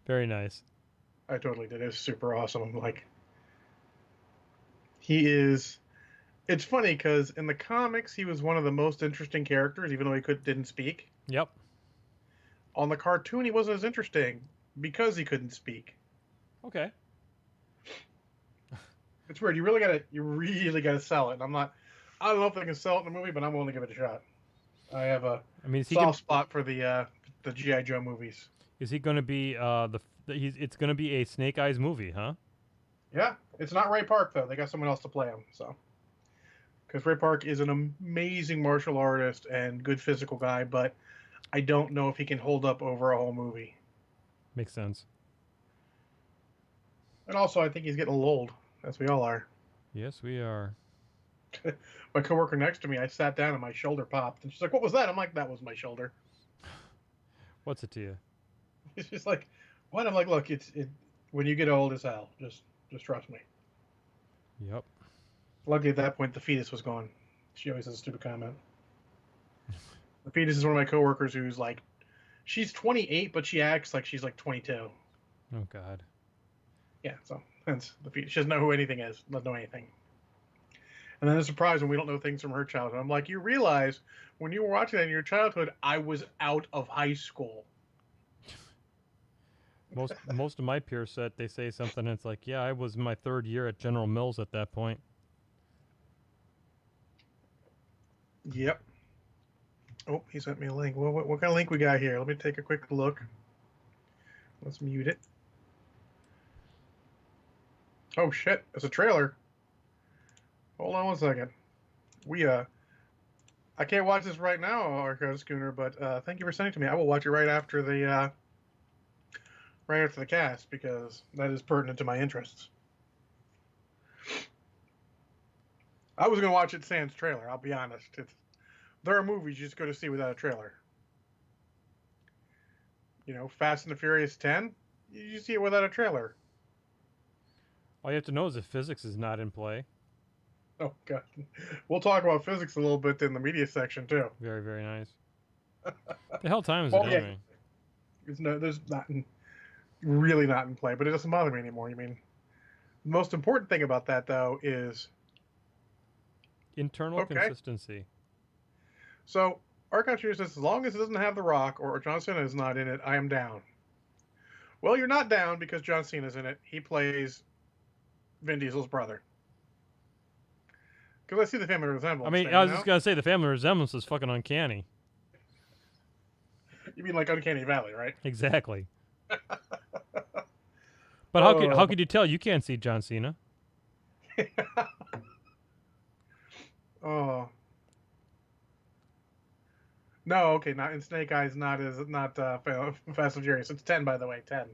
very nice. I totally did. It was super awesome. I'm like, he is. It's funny because in the comics he was one of the most interesting characters, even though he didn't speak. Yep. On the cartoon, he wasn't as interesting because he couldn't speak. Okay. It's weird. You really gotta sell it. And I don't know if they can sell it in the movie, but I'm willing to give it a shot. I have a soft spot for the G.I. Joe movies. Is he going to be it's going to be a Snake Eyes movie, huh? Yeah, it's not Ray Park though. They got someone else to play him. So, because Ray Park is an amazing martial artist and good physical guy, but I don't know if he can hold up over a whole movie. Makes sense. And also, I think he's getting a little old, as we all are. Yes, we are. My coworker next to me, I sat down and my shoulder popped, and she's like, "What was that?" I'm like, "That was my shoulder." What's it to you? It's just like, what? I'm like, "Look, it when you get old as hell, just trust me." Yep. Luckily, at that point, the fetus was gone. She always has a stupid comment. The fetus is one of my coworkers who's like, she's 28, but she acts like she's like 22. Oh God. Yeah, so hence the fetus. She doesn't know who anything is. Doesn't know anything. And then it's a surprise when we don't know things from her childhood. I'm like, you realize when you were watching that in your childhood, I was out of high school. Most of my peers said they say something and it's like, yeah, I was my third year at General Mills at that point. Yep. Oh, he sent me a link. Well, what kind of link we got here? Let me take a quick look. Let's mute it. Oh shit! It's a trailer. Hold on 1 second. I can't watch this right now, Arco Schooner, but thank you for sending it to me. I will watch it right after the cast because that is pertinent to my interests. I was gonna watch it sans trailer. I'll be honest. There are movies you just go to see without a trailer. Fast and the Furious 10. You see it without a trailer. All you have to know is if physics is not in play. Oh God, we'll talk about physics a little bit in the media section too. Very, very nice. The hell time is it anyway? There's really not in play, but it doesn't bother me anymore. I mean, the most important thing about that though is internal consistency. So Archon says, as long as it doesn't have The Rock or John Cena is not in it, I am down. Well, you're not down because John Cena's in it. He plays Vin Diesel's brother. Because I see the family resemblance. I mean, there, I you was know? just gonna say the family resemblance is fucking uncanny. You mean like Uncanny Valley, right? Exactly. But how Oh. could you tell? You can't see John Cena. Oh. No, okay, not in Snake Eyes, not Fast and Furious. It's 10, by the way, 10.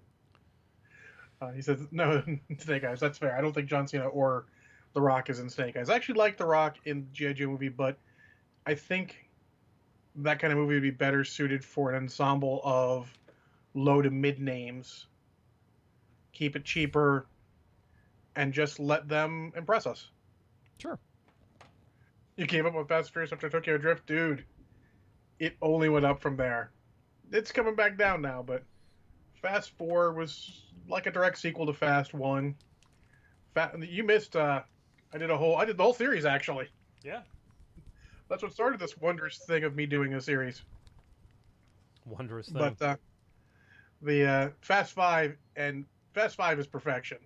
He says no, Snake Eyes. That's fair. I don't think John Cena or The Rock is in Snake Eyes. I actually like The Rock in the G.I. Joe movie, but I think that kind of movie would be better suited for an ensemble of low to mid names. Keep it cheaper, and just let them impress us. Sure. You came up with Fast and Furious after Tokyo Drift, dude. It only went up from there. It's coming back down now, but Fast 4 was like a direct sequel to Fast 1. You missed. I did the whole series actually. Yeah. That's what started this wondrous thing of me doing a series. Wondrous thing. But the Fast 5 is perfection.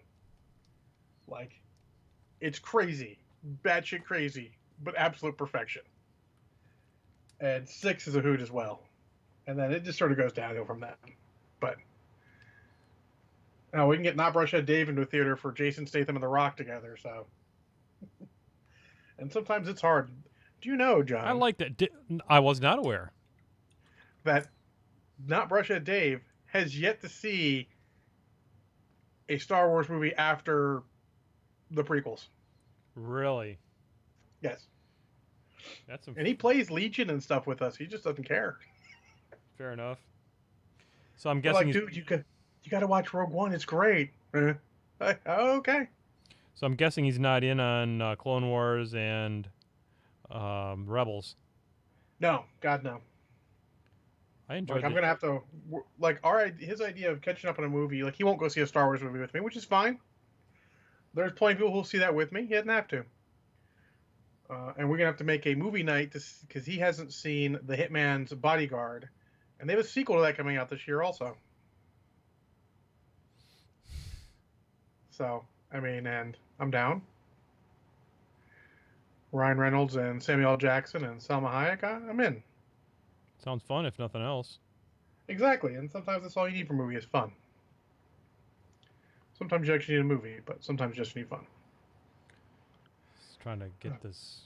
Like, it's crazy, batshit crazy, but absolute perfection. And 6 is a hoot as well. And then it just sort of goes downhill from that. But now we can get Not Brushhead Dave into a theater for Jason Statham and The Rock together. So, and sometimes it's hard. Do you know, John? I like that. I was not aware. That Not Brushhead Dave has yet to see a Star Wars movie after the prequels. Really? Yes. That's And he plays Legion and stuff with us. He just doesn't care. fair enough. So I'm We're guessing like, dude, you got to watch Rogue One. It's great. Okay. So I'm guessing he's not in on Clone Wars and Rebels. No, God no. I enjoyed. Like, I'm gonna have to his idea of catching up on a movie. Like, he won't go see a Star Wars movie with me, which is fine. There's plenty of people who'll see that with me. He doesn't have to. And we're gonna have to make a movie night because he hasn't seen The Hitman's Bodyguard, and they have a sequel to that coming out this year also. So, I mean, and I'm down. Ryan Reynolds and Samuel L. Jackson and Salma Hayek, I'm in. Sounds fun, if nothing else. Exactly, and sometimes that's all you need for a movie is fun. Sometimes you actually need a movie, but sometimes you just need fun. Just trying to get this.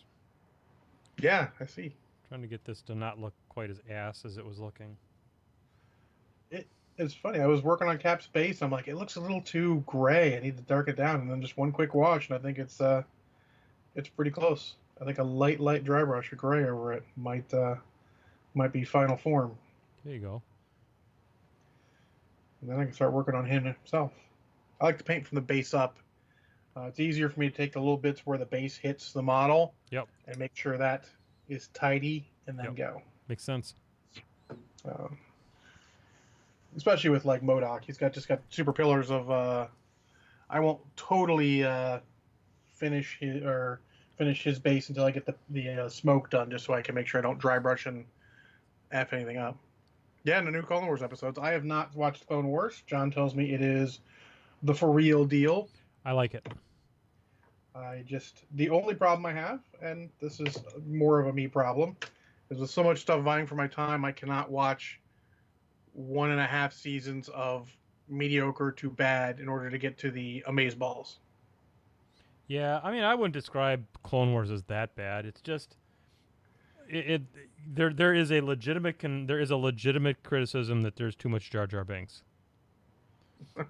Yeah, I see. Trying to get this to not look quite as ass as it was looking. It's funny. I was working on Cap's base. I'm like, it looks a little too gray. I need to darken it down, and then just one quick wash, and I think it's pretty close. I think a light dry brush of gray over it might be final form. There you go. And then I can start working on him himself. I like to paint from the base up. It's easier for me to take the little bits where the base hits the model. Yep. And make sure that is tidy, and then go. Makes sense. Especially with like MODOK, he's just got super pillars of. I won't totally finish his base until I get the smoke done, just so I can make sure I don't dry brush and F anything up. Yeah, in the new Clone Wars episodes, I have not watched Clone Wars. John tells me it is the for real deal. I like it. The only problem I have, and this is more of a me problem, is with so much stuff vying for my time, I cannot watch 1.5 seasons of mediocre to bad in order to get to the amazeballs. Yeah, I mean, I wouldn't describe Clone Wars as that bad. It's just there is a legitimate criticism that there's too much Jar Jar Binks.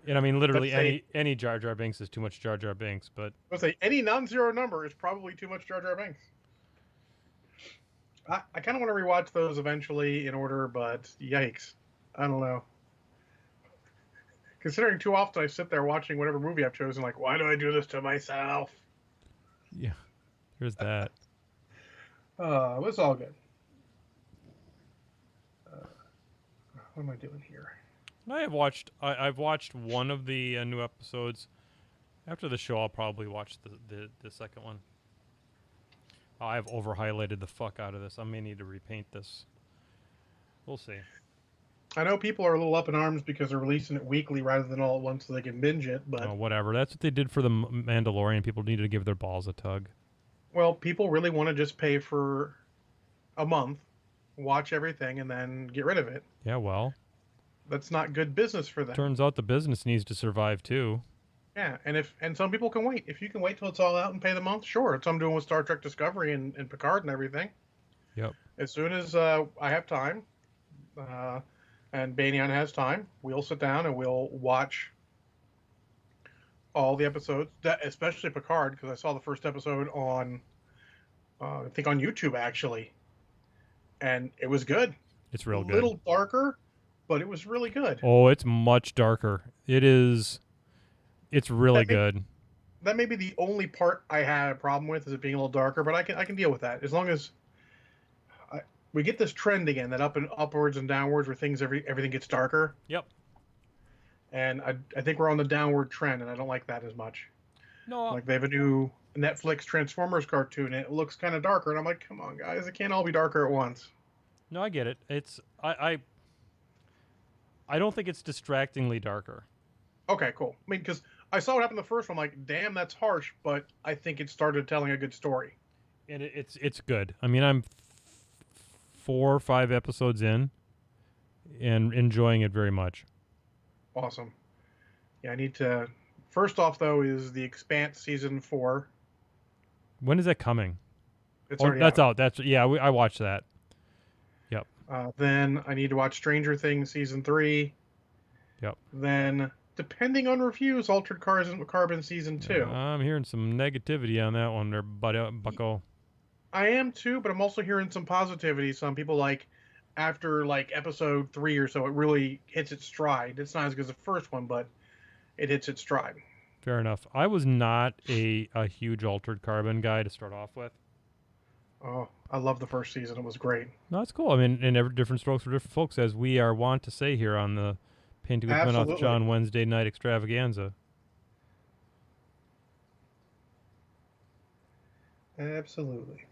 And I mean, literally any Jar Jar Binks is too much Jar Jar Binks. But Let's say any non-zero number is probably too much Jar Jar Binks. I kind of want to rewatch those eventually in order, but yikes. I don't know. Considering too often I sit there watching whatever movie I've chosen, like, why do I do this to myself? yeah, there's that. It's all good. What am I doing here? I've watched one of the new episodes. After the show, I'll probably watch the second one. I've over highlighted the fuck out of this. I may need to repaint this. We'll see. I know people are a little up in arms because they're releasing it weekly rather than all at once so they can binge it, but Whatever. That's what they did for the Mandalorian. People needed to give their balls a tug. Well, people really want to just pay for a month, watch everything, and then get rid of it. Yeah, well, That's not good business for them. turns out the business needs to survive too. Yeah, and some people can wait. If you can wait till it's all out and pay the month, sure. It's what I'm doing with Star Trek Discovery and Picard and everything. Yep. As soon as I have time, uh, and Banyan has time, we'll sit down and we'll watch all the episodes, especially Picard, because I saw the first episode on, I think on YouTube actually, and it was good. It's A real good. little darker, but it was really good. Oh, it's much darker. It is. It's really That may, good. that may be the only part I had a problem with, is it being a little darker, but I can deal with that as long as we get this trend again, that upwards and downwards where everything gets darker. Yep. And I think we're on the downward trend, and I don't like that as much. No. Like they have a new Netflix Transformers cartoon, and it looks kind of darker, and I'm like, come on, guys, it can't all be darker at once. No, I get it. It's I don't think it's distractingly darker. Okay, cool. I mean, because I saw what happened in the first one, I'm like, damn, that's harsh, but I think it started telling a good story. And it's good. I mean, I'm 4 or 5 episodes in and enjoying it very much. Awesome. Yeah, I need to. First off, though, is The Expanse season 4. When is that coming? It's Oh, already that's out. out. That's I watched that. Yep. Then I need to watch Stranger Things season 3. Yep. Then, depending on reviews, Altered Carbon season 2. I'm hearing some negativity on that one there, bucko. I am too, but I'm also hearing some positivity. Some people like after like episode 3 or so, it really hits its stride. It's not as good as the first one, but it hits its stride. Fair enough. I was not a huge Altered Carbon guy to start off with. Oh, I love the first season. It was great. No, that's cool. I mean, and every different strokes for different folks, as we are wont to say here on the Painting with Menoth Absolutely. John Wednesday night extravaganza. Absolutely.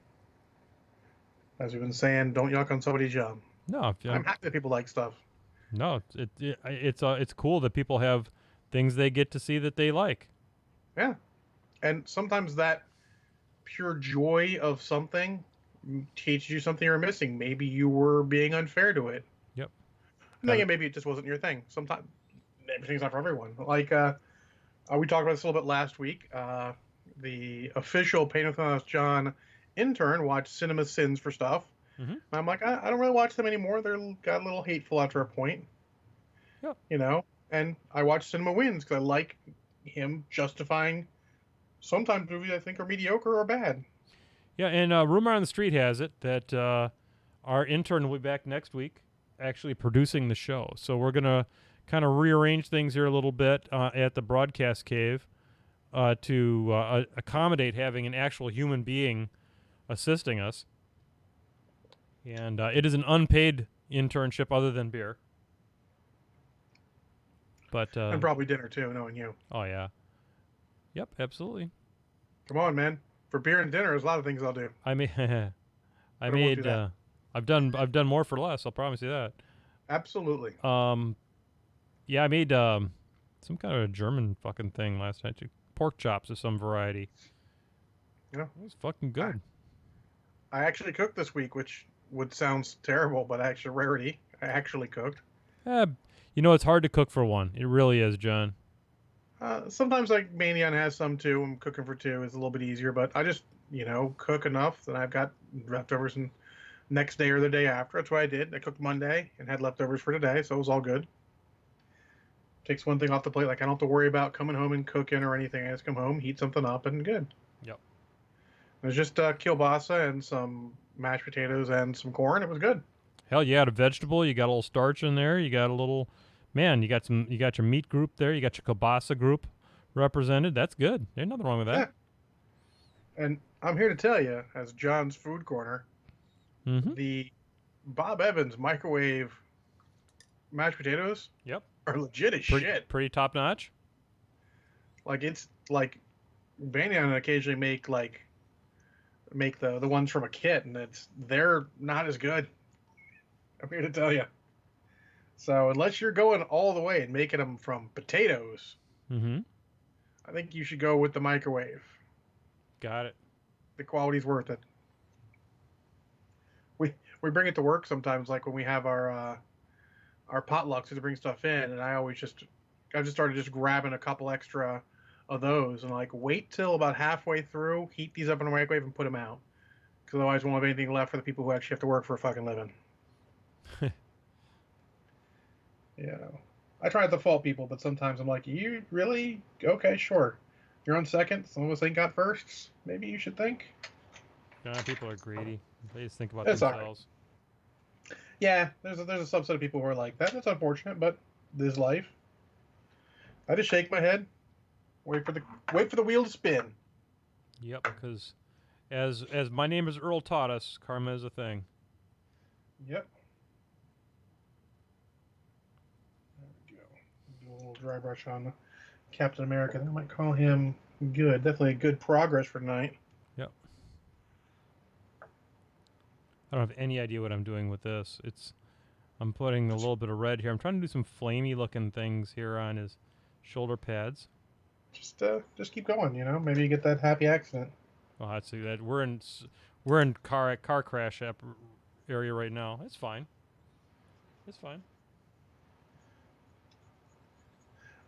As we've been saying, don't yuck on somebody's job. No, I'm happy that people like stuff. no, it's cool that people have things they get to see that they like. Yeah. And sometimes that pure joy of something teaches you something you're missing. Maybe you were being unfair to it. Yep. And again, maybe it just wasn't your thing. Sometimes everything's not for everyone. Like we talked about this a little bit last week. The official Pain with Us John intern watched Cinema Sins for stuff. Mm-hmm. And I'm like, I don't really watch them anymore. They're got a little hateful after a point. Yep. You know? And I watch Cinema Wins because I like him justifying sometimes movies I think are mediocre or bad. Yeah, and rumor on the street has it that our intern will be back next week, actually producing the show. So we're gonna kind of rearrange things here a little bit at the broadcast cave to accommodate having an actual human being assisting us. And it is an unpaid internship other than beer. But And probably dinner too, knowing you. oh yeah, yep, absolutely. Come on, man. For beer and dinner, there's a lot of things I'll do. I made I won't do that. I've done more for less. I'll promise you that. Absolutely. Yeah, I made some kind of a German fucking thing last night. Pork chops of some variety. Yeah. It was fucking good. I actually cooked this week, which would sound terrible, but actually rarity. I actually cooked. It's hard to cook for one. It really is, John. Sometimes like Manion has some too. I'm cooking for two is a little bit easier, but I just cook enough that I've got leftovers and next day or the day after. That's what I did. I cooked Monday and had leftovers for today, so it was all good. Takes one thing off the plate. Like I don't have to worry about coming home and cooking or anything. I just come home, heat something up, and good. Yep. It was just kielbasa and some mashed potatoes and some corn. It was good. Hell, you got a vegetable. You got a little starch in there. You got a little, man. You got your meat group there. You got your kielbasa group represented. That's good. There's nothing wrong with that. Yeah. And I'm here to tell you, as John's Food Corner, Mm-hmm. the Bob Evans microwave mashed potatoes Yep. are legit as shit. Pretty top notch. Like it's like Banyan occasionally make the ones from a kit, and they're not as good. I'm here to tell you. So unless you're going all the way and making them from potatoes, Mm-hmm. I think you should go with the microwave. Got it. The quality's worth it. We bring it to work sometimes, like when we have our potlucks to bring stuff in, and I just started just grabbing a couple extra of those and like wait till about halfway through, heat these up in the microwave and put them out, because otherwise we won't have anything left for the people who actually have to work for a fucking living. I try not to fault people, but sometimes I'm like, you really? Okay, sure. You're on second. Some of us ain't got firsts. Maybe you should think. People are greedy. They just think about It's all right. themselves. Yeah, there's a subset of people who are like that. That's unfortunate, but this is life. I just shake my head, wait for the wheel to spin. Yep, because as my name is Earl taught us, karma is a thing. Yep. There we go. Do a little dry brush on Captain America. I might call him good. Definitely good progress for tonight. Yep. I don't have any idea what I'm doing with this. I'm putting a little bit of red here. I'm trying to do some flamey looking things here on his shoulder pads. Just keep going. Maybe you get that happy accident. Well, I see that we're in car crash area right now. It's fine. It's fine.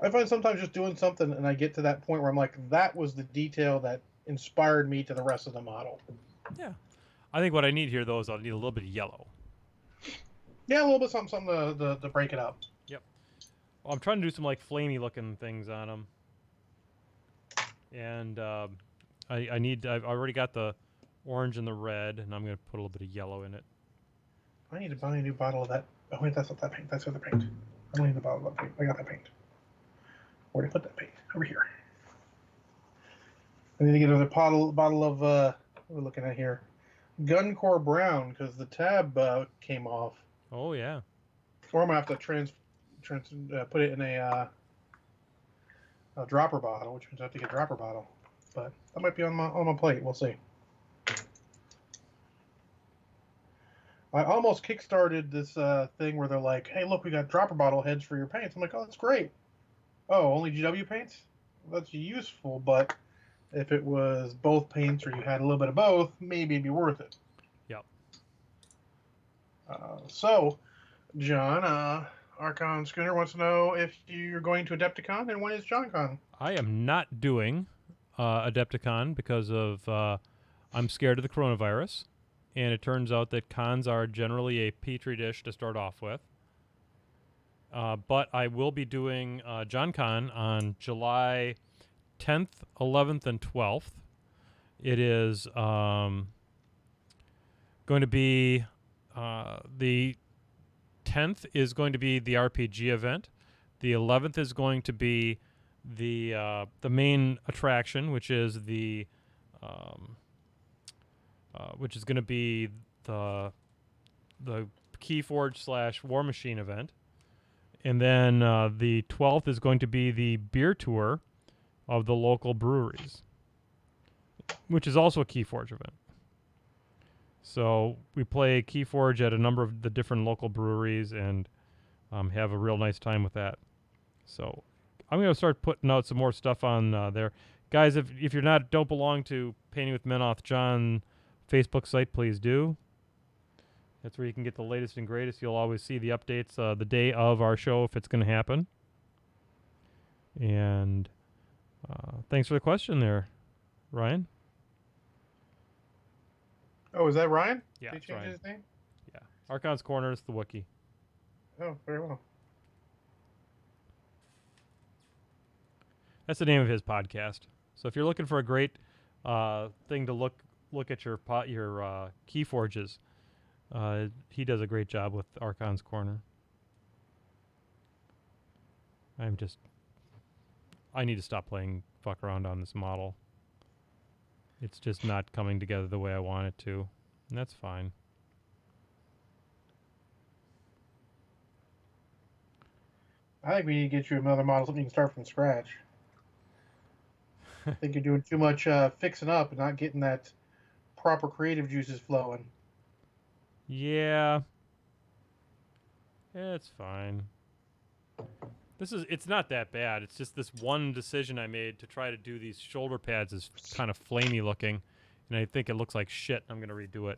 I find sometimes just doing something and I get to that point where I'm like, that was the detail that inspired me to the rest of the model. Yeah. I think what I need here, though, is I'll need a little bit of yellow. Yeah, a little bit something to break it up. Yep. Well, I'm trying to do some, like, flamey looking things on them. And I've already got the orange and the red, and I'm going to put a little bit of yellow in it. I need to buy a new bottle of that. Oh, wait, that's not that paint. That's the other paint. I don't need the bottle of that paint. I got that paint. Where did I put that paint? Over here. I need to get another bottle of, what are we looking at here? Guncore Brown, because the tab came off. Oh, yeah. Or I'm going to have to put it in a dropper bottle, which means I have to get a dropper bottle. But that might be on my plate. We'll see. I almost kickstarted this thing where they're like, hey, look, we got dropper bottle heads for your paints. I'm like, oh, that's great. Oh, only GW paints? That's useful, but if it was both paints or you had a little bit of both, maybe it'd be worth it. Yep. So, John, Archon Schooner wants to know if you're going to Adepticon and when is JohnCon? I am not doing Adepticon because of I'm scared of the coronavirus. And it turns out that cons are generally a petri dish to start off with. But I will be doing JohnCon on July 10th, 11th, and 12th. It is going to be the 10th is going to be the RPG event. The 11th is going to be the main attraction, which is which is going to be the Keyforge / War Machine event. And then the 12th is going to be the beer tour of the local breweries, which is also a Keyforge event. So we play Keyforge at a number of the different local breweries and have a real nice time with that. So I'm going to start putting out some more stuff on there. Guys, if you're don't belong to Painting with Menoth John Facebook site, please do. That's where you can get the latest and greatest. You'll always see the updates the day of our show if it's going to happen. And thanks for the question there, Ryan. Oh, is that Ryan? Yeah, Did he change his name? Yeah. Archon's Corner is the Wookiee. Oh, very well. That's the name of his podcast. So if you're looking for a great thing to look at your Keyforges, he does a great job with Archon's Corner. I need to stop playing fuck around on this model. It's just not coming together the way I want it to. And that's fine. I think we need to get you another model, something you can start from scratch. I think you're doing too much fixing up and not getting that proper creative juices flowing. Yeah. It's fine. It's not that bad. It's just this one decision I made to try to do these shoulder pads is kind of flamey looking. and I think it looks like shit. I'm gonna redo it.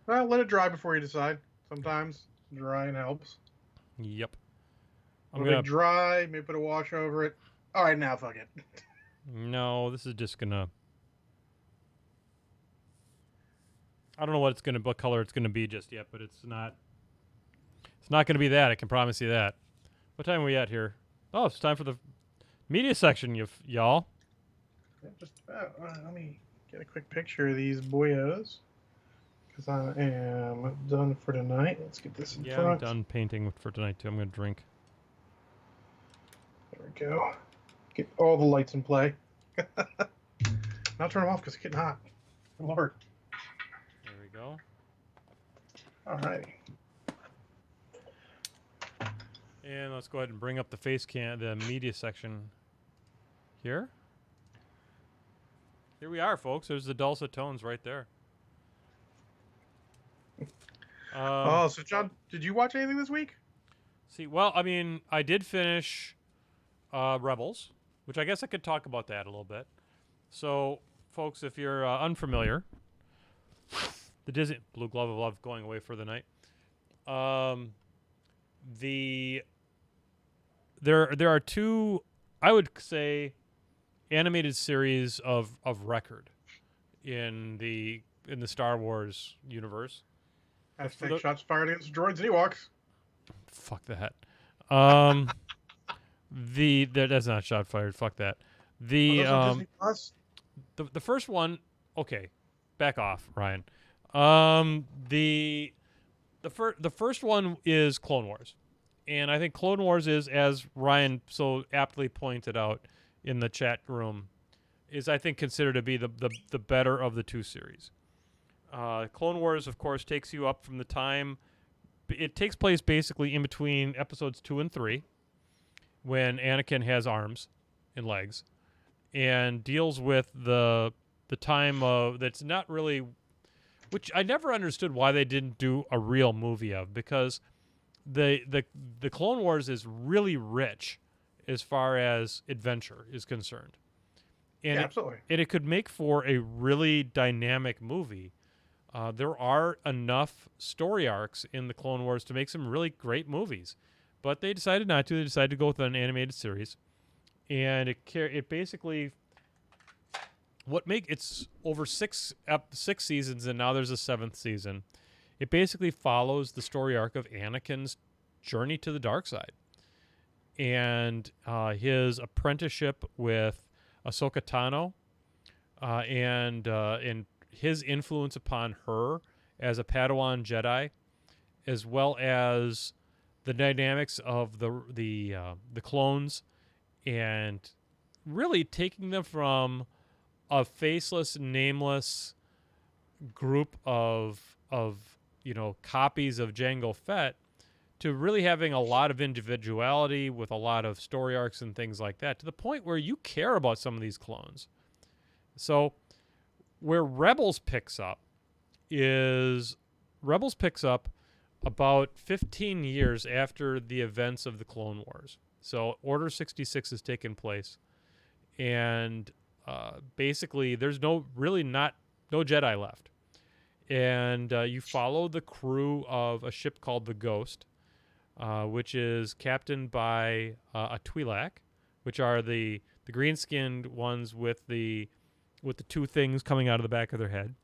Well, let it dry before you decide. Sometimes drying helps. Yep. I'm Let it gonna. dry, maybe put a wash over it. All right, now fuck it. No, this is just gonna. I don't know what color it's gonna be just yet, but it's not. It's not gonna be that. I can promise you that. What time are we at here? Oh, it's time for the media section, y'all. Yeah, just about. Let me get a quick picture of these boyos. Because I am done for tonight. Let's get this in Yeah, front. I'm done painting for tonight too. I'm gonna drink. There we go. Get all the lights in play. Now turn them off because it's getting hot. Lord. There we go. Alrighty. And let's go ahead and bring up the media section here. Here we are, folks. There's the dulcet tones right there. So John, did you watch anything this week? See, well, I mean, I did finish Rebels, which I guess I could talk about that a little bit. So, folks, if you're unfamiliar, the Disney Blue Glove of Love going away for the night. There are two, I would say, animated series of record in the Star Wars universe. Hashtag shots fired against droids and Ewoks. Fuck that. That's not shot fired. Fuck that. Those are Disney Plus. The first one, okay, back off, Ryan. The first one is Clone Wars, and I think Clone Wars is, as Ryan so aptly pointed out in the chat room, is I think considered to be the better of the two series. Clone Wars, of course, takes you up from the time. It takes place basically in between episodes 2 and 3, when Anakin has arms and legs, and deals with the time of that's not really, which I never understood why they didn't do a real movie of, because the Clone Wars is really rich as far as adventure is concerned, and Yeah, absolutely. And it could make for a really dynamic movie. There are enough story arcs in the Clone Wars to make some really great movies, but they decided not to. They decided to go with an animated series, and it basically it's over six seasons, and now there's a 7th season. It basically follows the story arc of Anakin's journey to the dark side, and his apprenticeship with Ahsoka Tano, and his influence upon her as a Padawan Jedi, as well as the dynamics of the clones, and really taking them from a faceless, nameless group of copies of Jango Fett to really having a lot of individuality with a lot of story arcs and things like that, to the point where you care about some of these clones. So where Rebels picks up about 15 years after the events of the Clone Wars. So Order 66 has taken place, and basically there's no Jedi left. And you follow the crew of a ship called the Ghost, which is captained by a Twi'lek, which are the green-skinned ones with the two things coming out of the back of their head.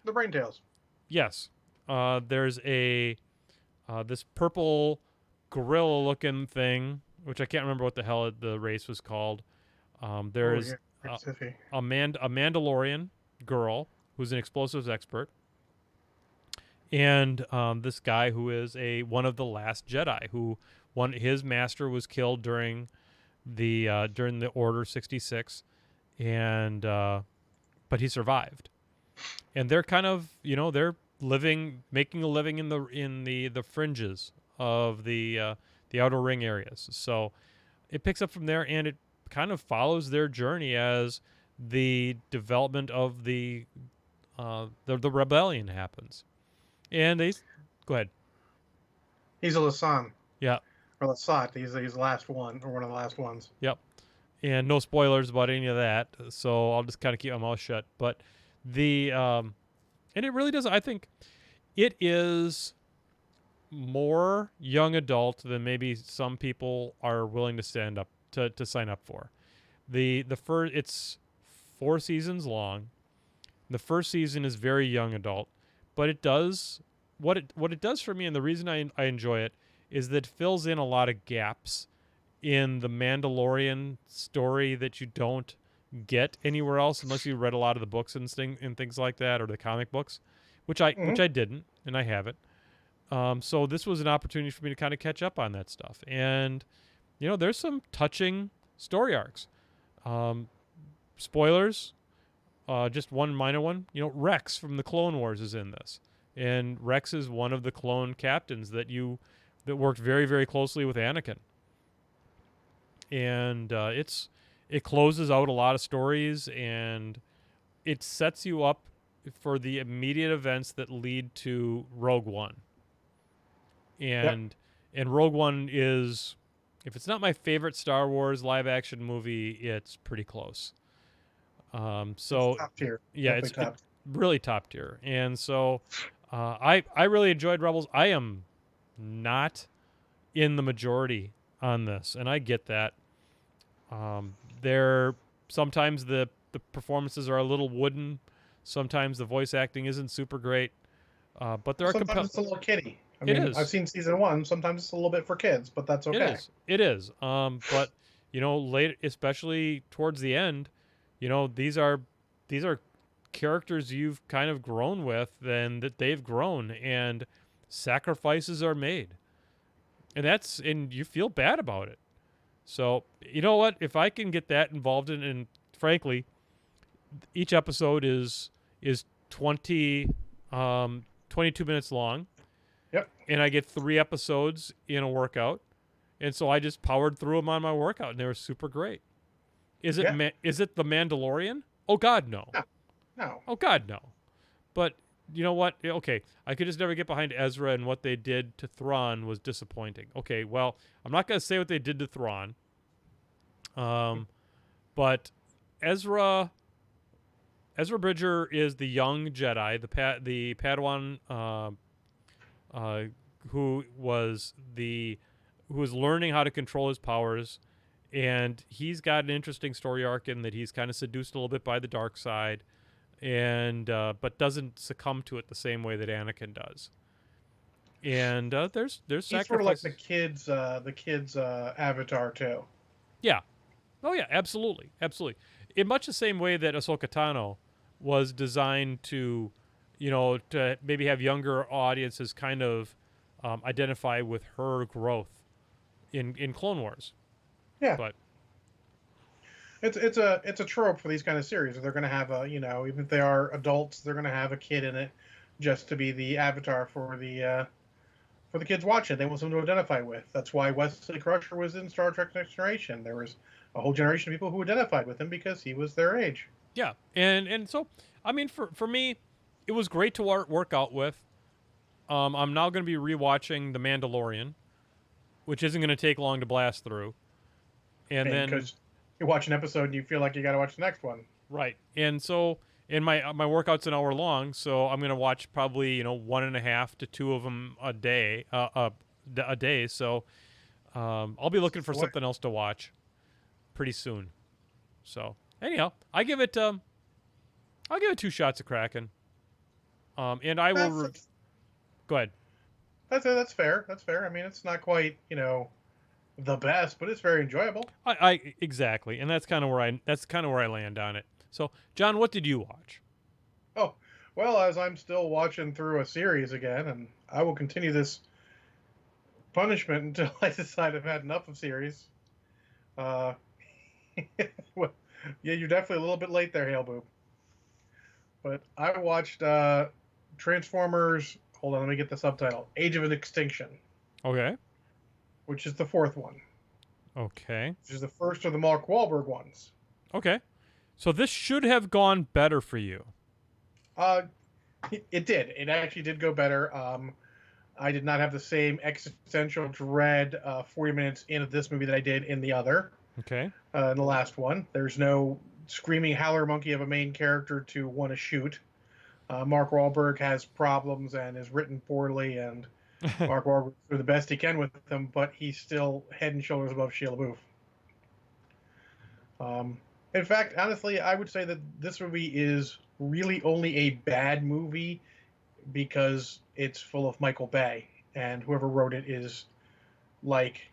The brain tails. Yes. There's this purple gorilla-looking thing, which I can't remember what the hell the race was called. There's a Mandalorian girl who's an explosives expert, and this guy who is one of the last Jedi, his master was killed during the Order 66, and but he survived. And they're kind of, they're making a living in the fringes of the outer ring areas. So it picks up from there, and it kind of follows their journey as the development of the rebellion happens. And go ahead. He's a Lasan. Yeah. Or Lasat. He's the last one, or one of the last ones. Yep. and no spoilers about any of that. So I'll just kind of keep my mouth shut. But and it really does. I think it is more young adult than maybe some people are willing to stand up to sign up for. The first it's 4 seasons long. The first season is very young adult, but it does what it does for me, and the reason I enjoy it is that it fills in a lot of gaps in the Mandalorian story that you don't get anywhere else unless you read a lot of the books and things like that, or the comic books, which I didn't, and I haven't. So this was an opportunity for me to kind of catch up on that stuff, and there's some touching story arcs. Spoilers, just one minor one. Rex from the Clone Wars is in this, and Rex is one of the clone captains that worked very, very closely with Anakin. And it closes out a lot of stories, and it sets you up for the immediate events that lead to Rogue One. And Rogue One is, if it's not my favorite Star Wars live action movie, it's pretty close. So it's top tier. Yeah, it's really top tier. And so I really enjoyed Rebels. I am not in the majority on this, and I get that. Sometimes the performances are a little wooden. Sometimes the voice acting isn't super great. But there are sometimes it's a little kiddie. I It mean, is. I've seen season 1. Sometimes it's a little bit for kids, but that's okay. It is. But later, especially towards the end, these are characters you've kind of grown with, and that they've grown, and sacrifices are made, and you feel bad about it. So you know what? If I can get that involved and frankly, each episode is 22 minutes long. Yep. And I get 3 episodes in a workout, and so I just powered through them on my workout, and they were super great. Is it is it The Mandalorian? Oh God, no. No. Oh God, no. But you know what? Okay, I could just never get behind Ezra, and what they did to Thrawn was disappointing. Okay, well, I'm not going to say what they did to Thrawn. But Ezra Bridger is the young Jedi, the Padawan, who was learning how to control his powers, and he's got an interesting story arc in that he's kind of seduced a little bit by the dark side, and but doesn't succumb to it the same way that Anakin does. And there's He's sacrifices. sort of like the kids Avatar too. Yeah. Oh yeah, absolutely, absolutely. In much the same way that Ahsoka Tano was designed to, to maybe have younger audiences kind of identify with her growth in Clone Wars. Yeah. But it's a trope for these kind of series. They're going to have even if they are adults, they're going to have a kid in it just to be the avatar for the kids watching. They want someone to identify with. That's why Wesley Crusher was in Star Trek Next Generation. There was a whole generation of people who identified with him because he was their age. Yeah, and so I mean, for me, it was great to work out with. I'm now going to be rewatching The Mandalorian, which isn't going to take long to blast through. And then because you watch an episode and you feel like you got to watch the next one. Right, and so my workout's an hour long, so I'm going to watch probably 1.5 to 2 of them a day. A day. So I'll be looking for something else to watch pretty soon. So anyhow, I'll give it 2 shots of Kraken. And I will. Go ahead. That's fair. That's fair. I mean, it's not quite the best, but it's very enjoyable. I exactly, and that's kind of where I land on it. So, John, what did you watch? Oh, well, as I'm still watching through a series again, and I will continue this punishment until I decide I've had enough of series. Well, yeah, you're definitely a little bit late there, Hail Boob. But I watched Transformers. Hold on, let me get the subtitle. Age of Extinction. Okay. Which is the 4th one. Okay. Which is the first of the Mark Wahlberg ones. Okay. So this should have gone better for you. It did. It actually did go better. I did not have the same existential dread 40 minutes into this movie that I did in the other. Okay. In the last one. There's no screaming howler monkey of a main character to want to shoot. Mark Wahlberg has problems and is written poorly, and Mark Wahlberg doing the best he can with them, but he's still head and shoulders above Shia LaBeouf. In fact, honestly, I would say that this movie is really only a bad movie because it's full of Michael Bay, and whoever wrote it is like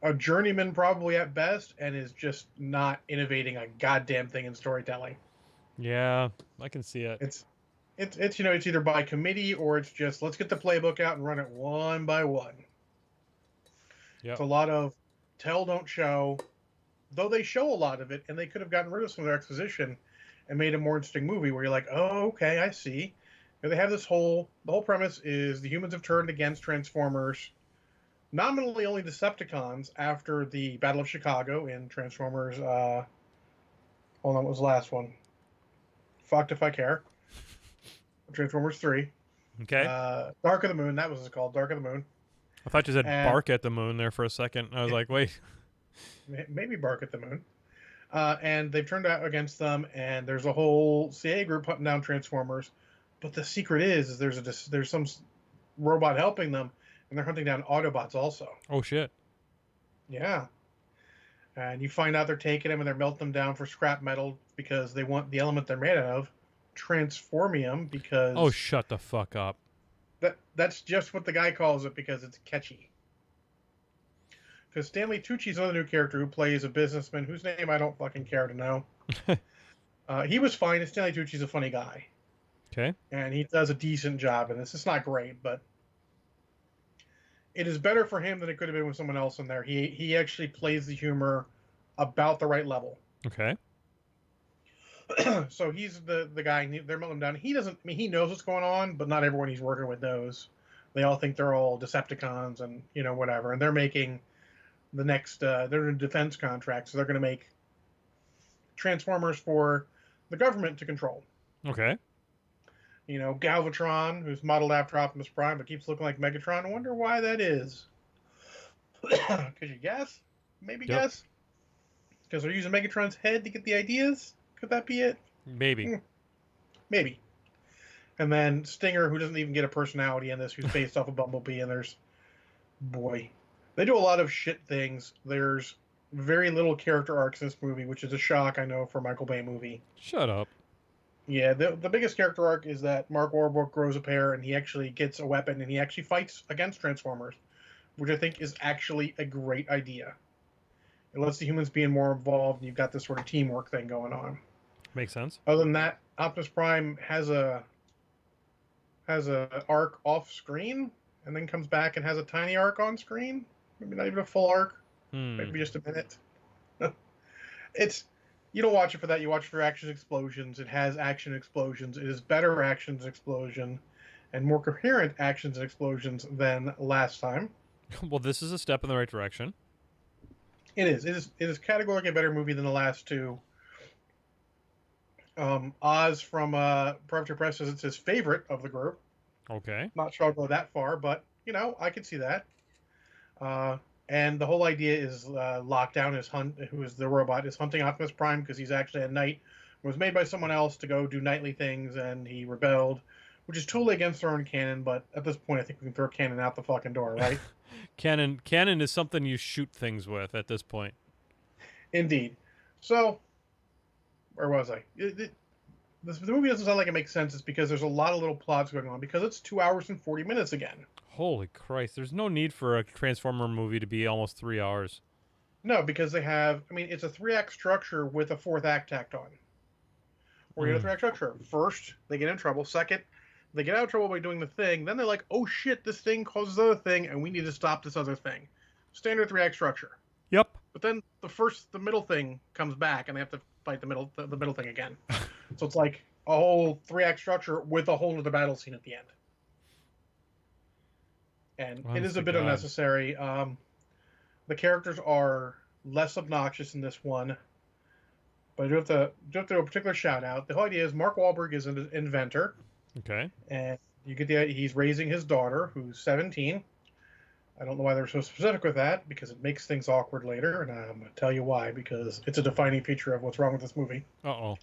a journeyman probably at best, and is just not innovating a goddamn thing in storytelling. Yeah, I can see it. It's it's either by committee or it's just let's get the playbook out and run it one by one. Yep. It's a lot of tell don't show, though they show a lot of it, and they could have gotten rid of some of their exposition and made a more interesting movie where you're like, oh, okay, I see. And they have the whole premise is the humans have turned against Transformers, nominally only Decepticons after the Battle of Chicago in Transformers. Hold on, what was the last one? Fucked if I care. Transformers 3. Okay. Dark of the Moon, that was called, Dark of the Moon. I thought you said and- bark at the moon there for a second. I was like, wait. Maybe Bark at the Moon. And they've turned out against them, and there's a whole CIA group hunting down Transformers. But the secret is there's some robot helping them, and they're hunting down Autobots also. Oh, shit. Yeah. And you find out they're taking them and they're melting them down for scrap metal because they want the element they're made out of, transformium, because... Oh, shut the fuck up. That's just what the guy calls it because it's catchy. Because Stanley Tucci's another new character who plays a businessman whose name I don't fucking care to know. He was fine, and Stanley Tucci's a funny guy. Okay. And he does a decent job in this. It's not great, but it is better for him than it could have been with someone else in there. He actually plays the humor about the right level. Okay. So he's the guy, they're melting him down. He doesn't, I mean, he knows what's going on, but not everyone he's working with knows. They all think they're all Decepticons and, whatever. And they're making the next, they're in a defense contract, so they're going to make Transformers for the government to control. Okay. Galvatron, who's modeled after Optimus Prime, but keeps looking like Megatron. I wonder why that is. Could you guess? Maybe Yep. guess? Because they're using Megatron's head to get the ideas? Could that be it? Maybe. Maybe. And then Stinger, who doesn't even get a personality in this, who's based off of Bumblebee, and boy, they do a lot of shit things. There's very little character arcs in this movie, which is a shock, I know, for a Michael Bay movie. Shut up. Yeah, the biggest character arc is that Mark Wahlberg grows a pair, and he actually gets a weapon, and he actually fights against Transformers, which I think is actually a great idea. It lets the humans be more involved, and you've got this sort of teamwork thing going on. Makes sense. Other than that, Optimus Prime has a arc off screen, and then comes back and has a tiny arc on screen. Maybe not even a full arc. Maybe just a minute. You don't watch it for that. You watch it for action explosions. It has action explosions. It is better actions explosion, and more coherent actions and explosions than last time. Well, this is a step in the right direction. It is. It is categorically a better movie than the last two. Oz from Predator Press says it's his favorite of the group. Okay. Not sure I'll go that far, but I could see that. And the whole idea is Lockdown who is the robot, is hunting Optimus Prime because he's actually a knight. Was made by someone else to go do knightly things, and he rebelled, which is totally against their own canon. But at this point, I think we can throw canon out the fucking door, right? Canon is something you shoot things with at this point. Indeed. So, where was I? The movie doesn't sound like it makes sense. It's because there's a lot of little plots going on, because it's 2 hours and 40 minutes again. Holy Christ. There's no need for a Transformer movie to be almost 3 hours. No, because it's a 3-act structure with a 4th act tacked on. Or you have a 3-act structure. First, they get in trouble. Second, they get out of trouble by doing the thing. Then they're like, oh shit, this thing causes other thing, and we need to stop this other thing. Standard 3-act structure. Yep. But then the middle thing comes back, and they have to fight the middle thing again. So it's like a whole 3-act structure with a whole other battle scene at the end. And it is a bit unnecessary. The characters are less obnoxious in this one, but I do have to do a particular shout out. The whole idea is Mark Wahlberg is an inventor. Okay. And you get the idea he's raising his daughter, who's 17. I don't know why they're so specific with that, because it makes things awkward later, and I'm going to tell you why, because it's a defining feature of what's wrong with this movie. Uh-oh.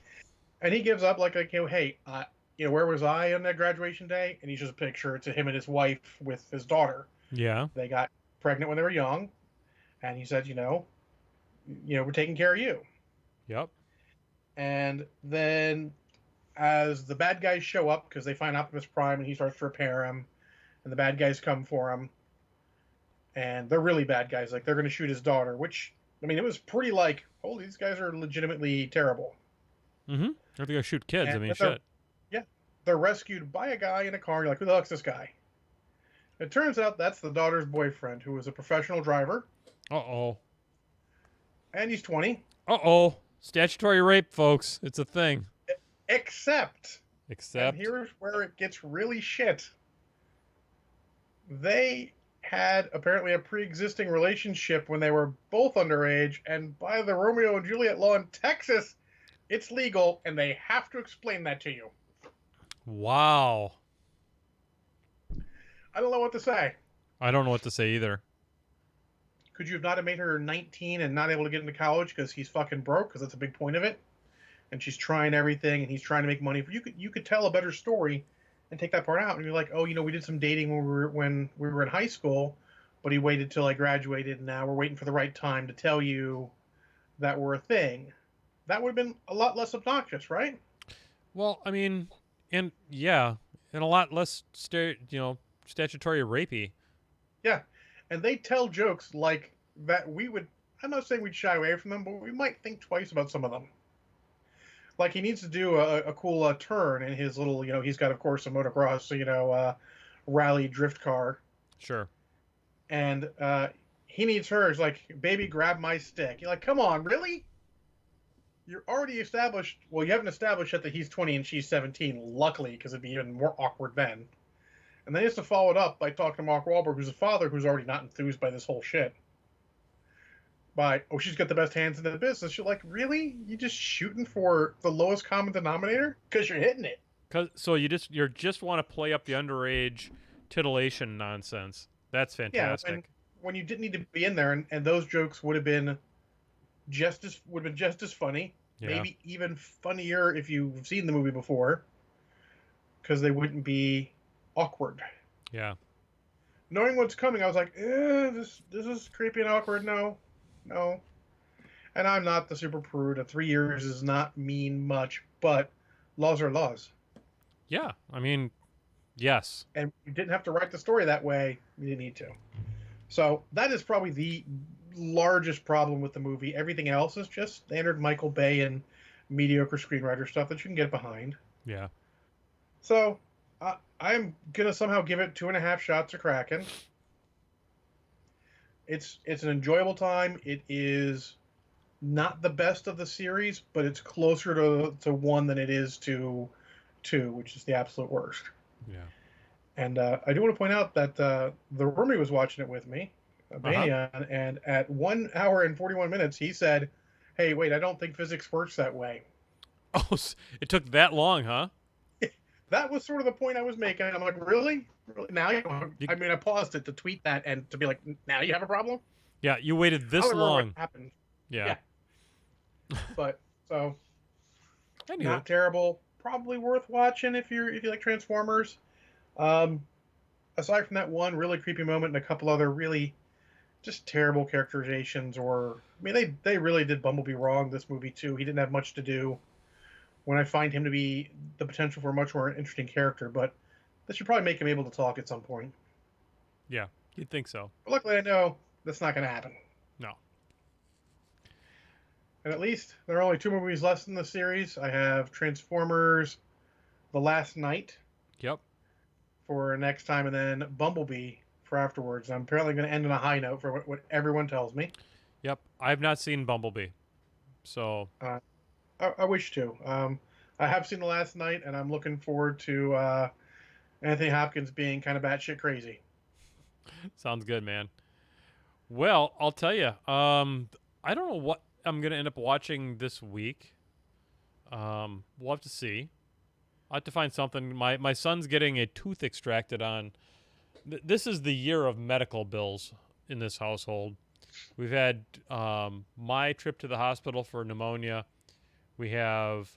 And he gives up like, hey, where was I on that graduation day? And he shows a picture to him and his wife with his daughter. Yeah. They got pregnant when they were young, and he said, we're taking care of you. Yep. And then as the bad guys show up, because they find Optimus Prime and he starts to repair him, and the bad guys come for him, and they're really bad guys. Like, they're going to shoot his daughter, which, I mean, it was pretty like, holy, these guys are legitimately terrible. Mm-hmm. They're going to shoot kids. And I mean, shit. Yeah. They're rescued by a guy in a car. You're like, who the fuck's this guy? It turns out that's the daughter's boyfriend, who is a professional driver. Uh-oh. And he's 20. Uh-oh. Statutory rape, folks. It's a thing. Except. Except. And here's where it gets really shit. They had apparently a pre-existing relationship when they were both underage, and by the Romeo and Juliet law in Texas, it's legal, and they have to explain that to you. Wow. I don't know what to say. I don't know what to say either. Could you have not have made her 19 and not able to get into college because he's fucking broke? Because that's a big point of it. And she's trying everything, and he's trying to make money. You could tell a better story and take that part out, and be like, oh, we did some dating when we were in high school, but he waited till I graduated, and now we're waiting for the right time to tell you that we're a thing. That would have been a lot less obnoxious, right? Well, I mean, and yeah, and a lot less statutory rapey. Yeah, and they tell jokes like that we would. I'm not saying we'd shy away from them, but we might think twice about some of them. Like, he needs to do a cool turn in his little, he's got, of course, a motocross, rally drift car. Sure. And he needs her. It's like, baby, grab my stick. You're like, come on, really? You're already established. Well, you haven't established yet that he's 20 and she's 17, luckily, because it'd be even more awkward then. And then he has to follow it up by talking to Mark Wahlberg, who's a father who's already not enthused by this whole shit. By, oh, she's got the best hands in the business. You're like, really? You just shooting for the lowest common denominator? Because you're hitting it. So you just want to play up the underage titillation nonsense. That's fantastic. Yeah, when you didn't need to be in there, and those jokes would have been just as funny, yeah. Maybe even funnier if you've seen the movie before, because they wouldn't be awkward. Yeah. Knowing what's coming, I was like, this is creepy and awkward. No. And I'm not the super prude. 3 years does not mean much, but laws are laws. Yeah, I mean, yes. And you didn't have to write the story that way. You didn't need to. So that is probably the largest problem with the movie. Everything else is just standard Michael Bay and mediocre screenwriter stuff that you can get behind. Yeah. So I'm going to somehow give it 2.5 shots of Kraken. It's an enjoyable time. It is not the best of the series, but it's closer to 1 than it is to 2, which is the absolute worst. Yeah. And I do want to point out that the roomie was watching it with me, Banyan, and at 1 hour and 41 minutes, he said, hey, wait, I don't think physics works that way. Oh, it took that long, huh? That was sort of the point I was making. I'm like, really? Now I mean, I paused it to tweet that and to be like, now you have a problem? Yeah, you waited this long. What happened. Yeah. But so, Anywho. Not terrible. Probably worth watching if you like Transformers. Aside from that one really creepy moment and a couple other really just terrible characterizations, they really did Bumblebee wrong this movie too. He didn't have much to do. When I find him to be the potential for a much more interesting character, but this should probably make him able to talk at some point. Yeah, you'd think so. But luckily, I know that's not going to happen. No. And at least there are only 2 movies left in the series. I have Transformers: The Last Night. Yep. For next time, and then Bumblebee for afterwards. I'm apparently going to end on a high note for what everyone tells me. Yep. I've not seen Bumblebee, so. I wish to. I have seen The Last Night, and I'm looking forward to Anthony Hopkins being kind of batshit crazy. Sounds good, man. Well, I'll tell you. I don't know what I'm going to end up watching this week. We'll have to see. I'll have to find something. My son's getting a tooth extracted on This is the year of medical bills in this household. We've had my trip to the hospital for pneumonia. We have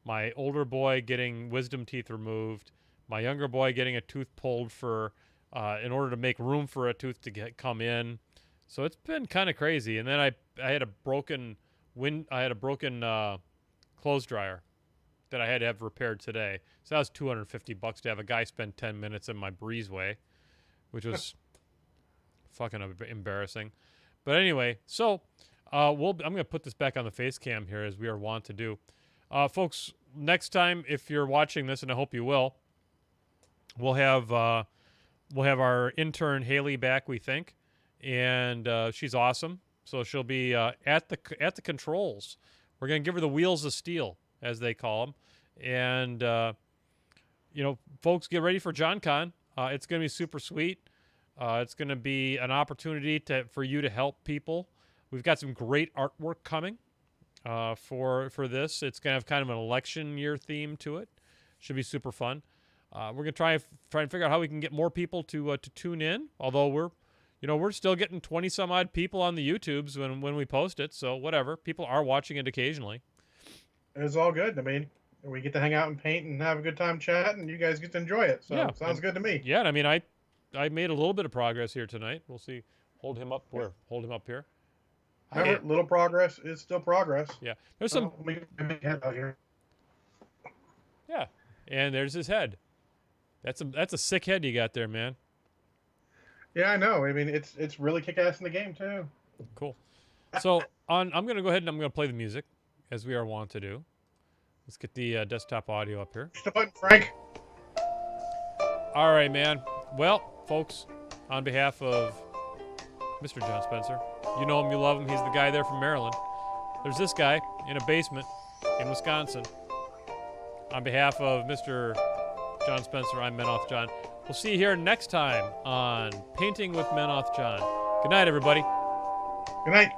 my older boy getting wisdom teeth removed. My younger boy getting a tooth pulled for in order to make room for a tooth to come in. So it's been kind of crazy. And then I had a broken clothes dryer that I had to have repaired today. So that was $250 to have a guy spend 10 minutes in my breezeway, which was fucking embarrassing. But anyway, so I'm going to put this back on the face cam here as we are wont to do. Folks, next time, if you're watching this, and I hope you will, we'll have our intern Haley back, we think, and she's awesome. So she'll be at the controls. We're going to give her the wheels of steel, as they call them. And, folks, get ready for John Con. It's going to be super sweet. It's going to be an opportunity for you to help people. We've got some great artwork coming for this. It's going to have kind of an election year theme to it. Should be super fun. We're going to try and figure out how we can get more people to tune in, although we're still getting 20 some odd people on the YouTubes when we post it. So whatever, people are watching it occasionally. It's all good. I mean, we get to hang out and paint and have a good time chatting, and you guys get to enjoy it. So yeah, sounds good to me. Yeah, I mean, I made a little bit of progress here tonight. We'll see. Hold him up where? Hold him up here. Remember, little progress is still progress. Yeah, there's some. Head out here. Yeah, and there's his head. That's a sick head you got there, man. Yeah, I know. I mean, it's really kick-ass in the game too. Cool. So I'm gonna go ahead and I'm gonna play the music, as we are wont to do. Let's get the desktop audio up here. Push the button, Frank. All right, man. Well, folks, on behalf of Mr. John Spencer, you know him, you love him. He's the guy there from Maryland. There's this guy in a basement in Wisconsin. On behalf of Mr. John Spencer, I'm Menoth John. We'll see you here next time on Painting with Menoth John. Good night, everybody. Good night.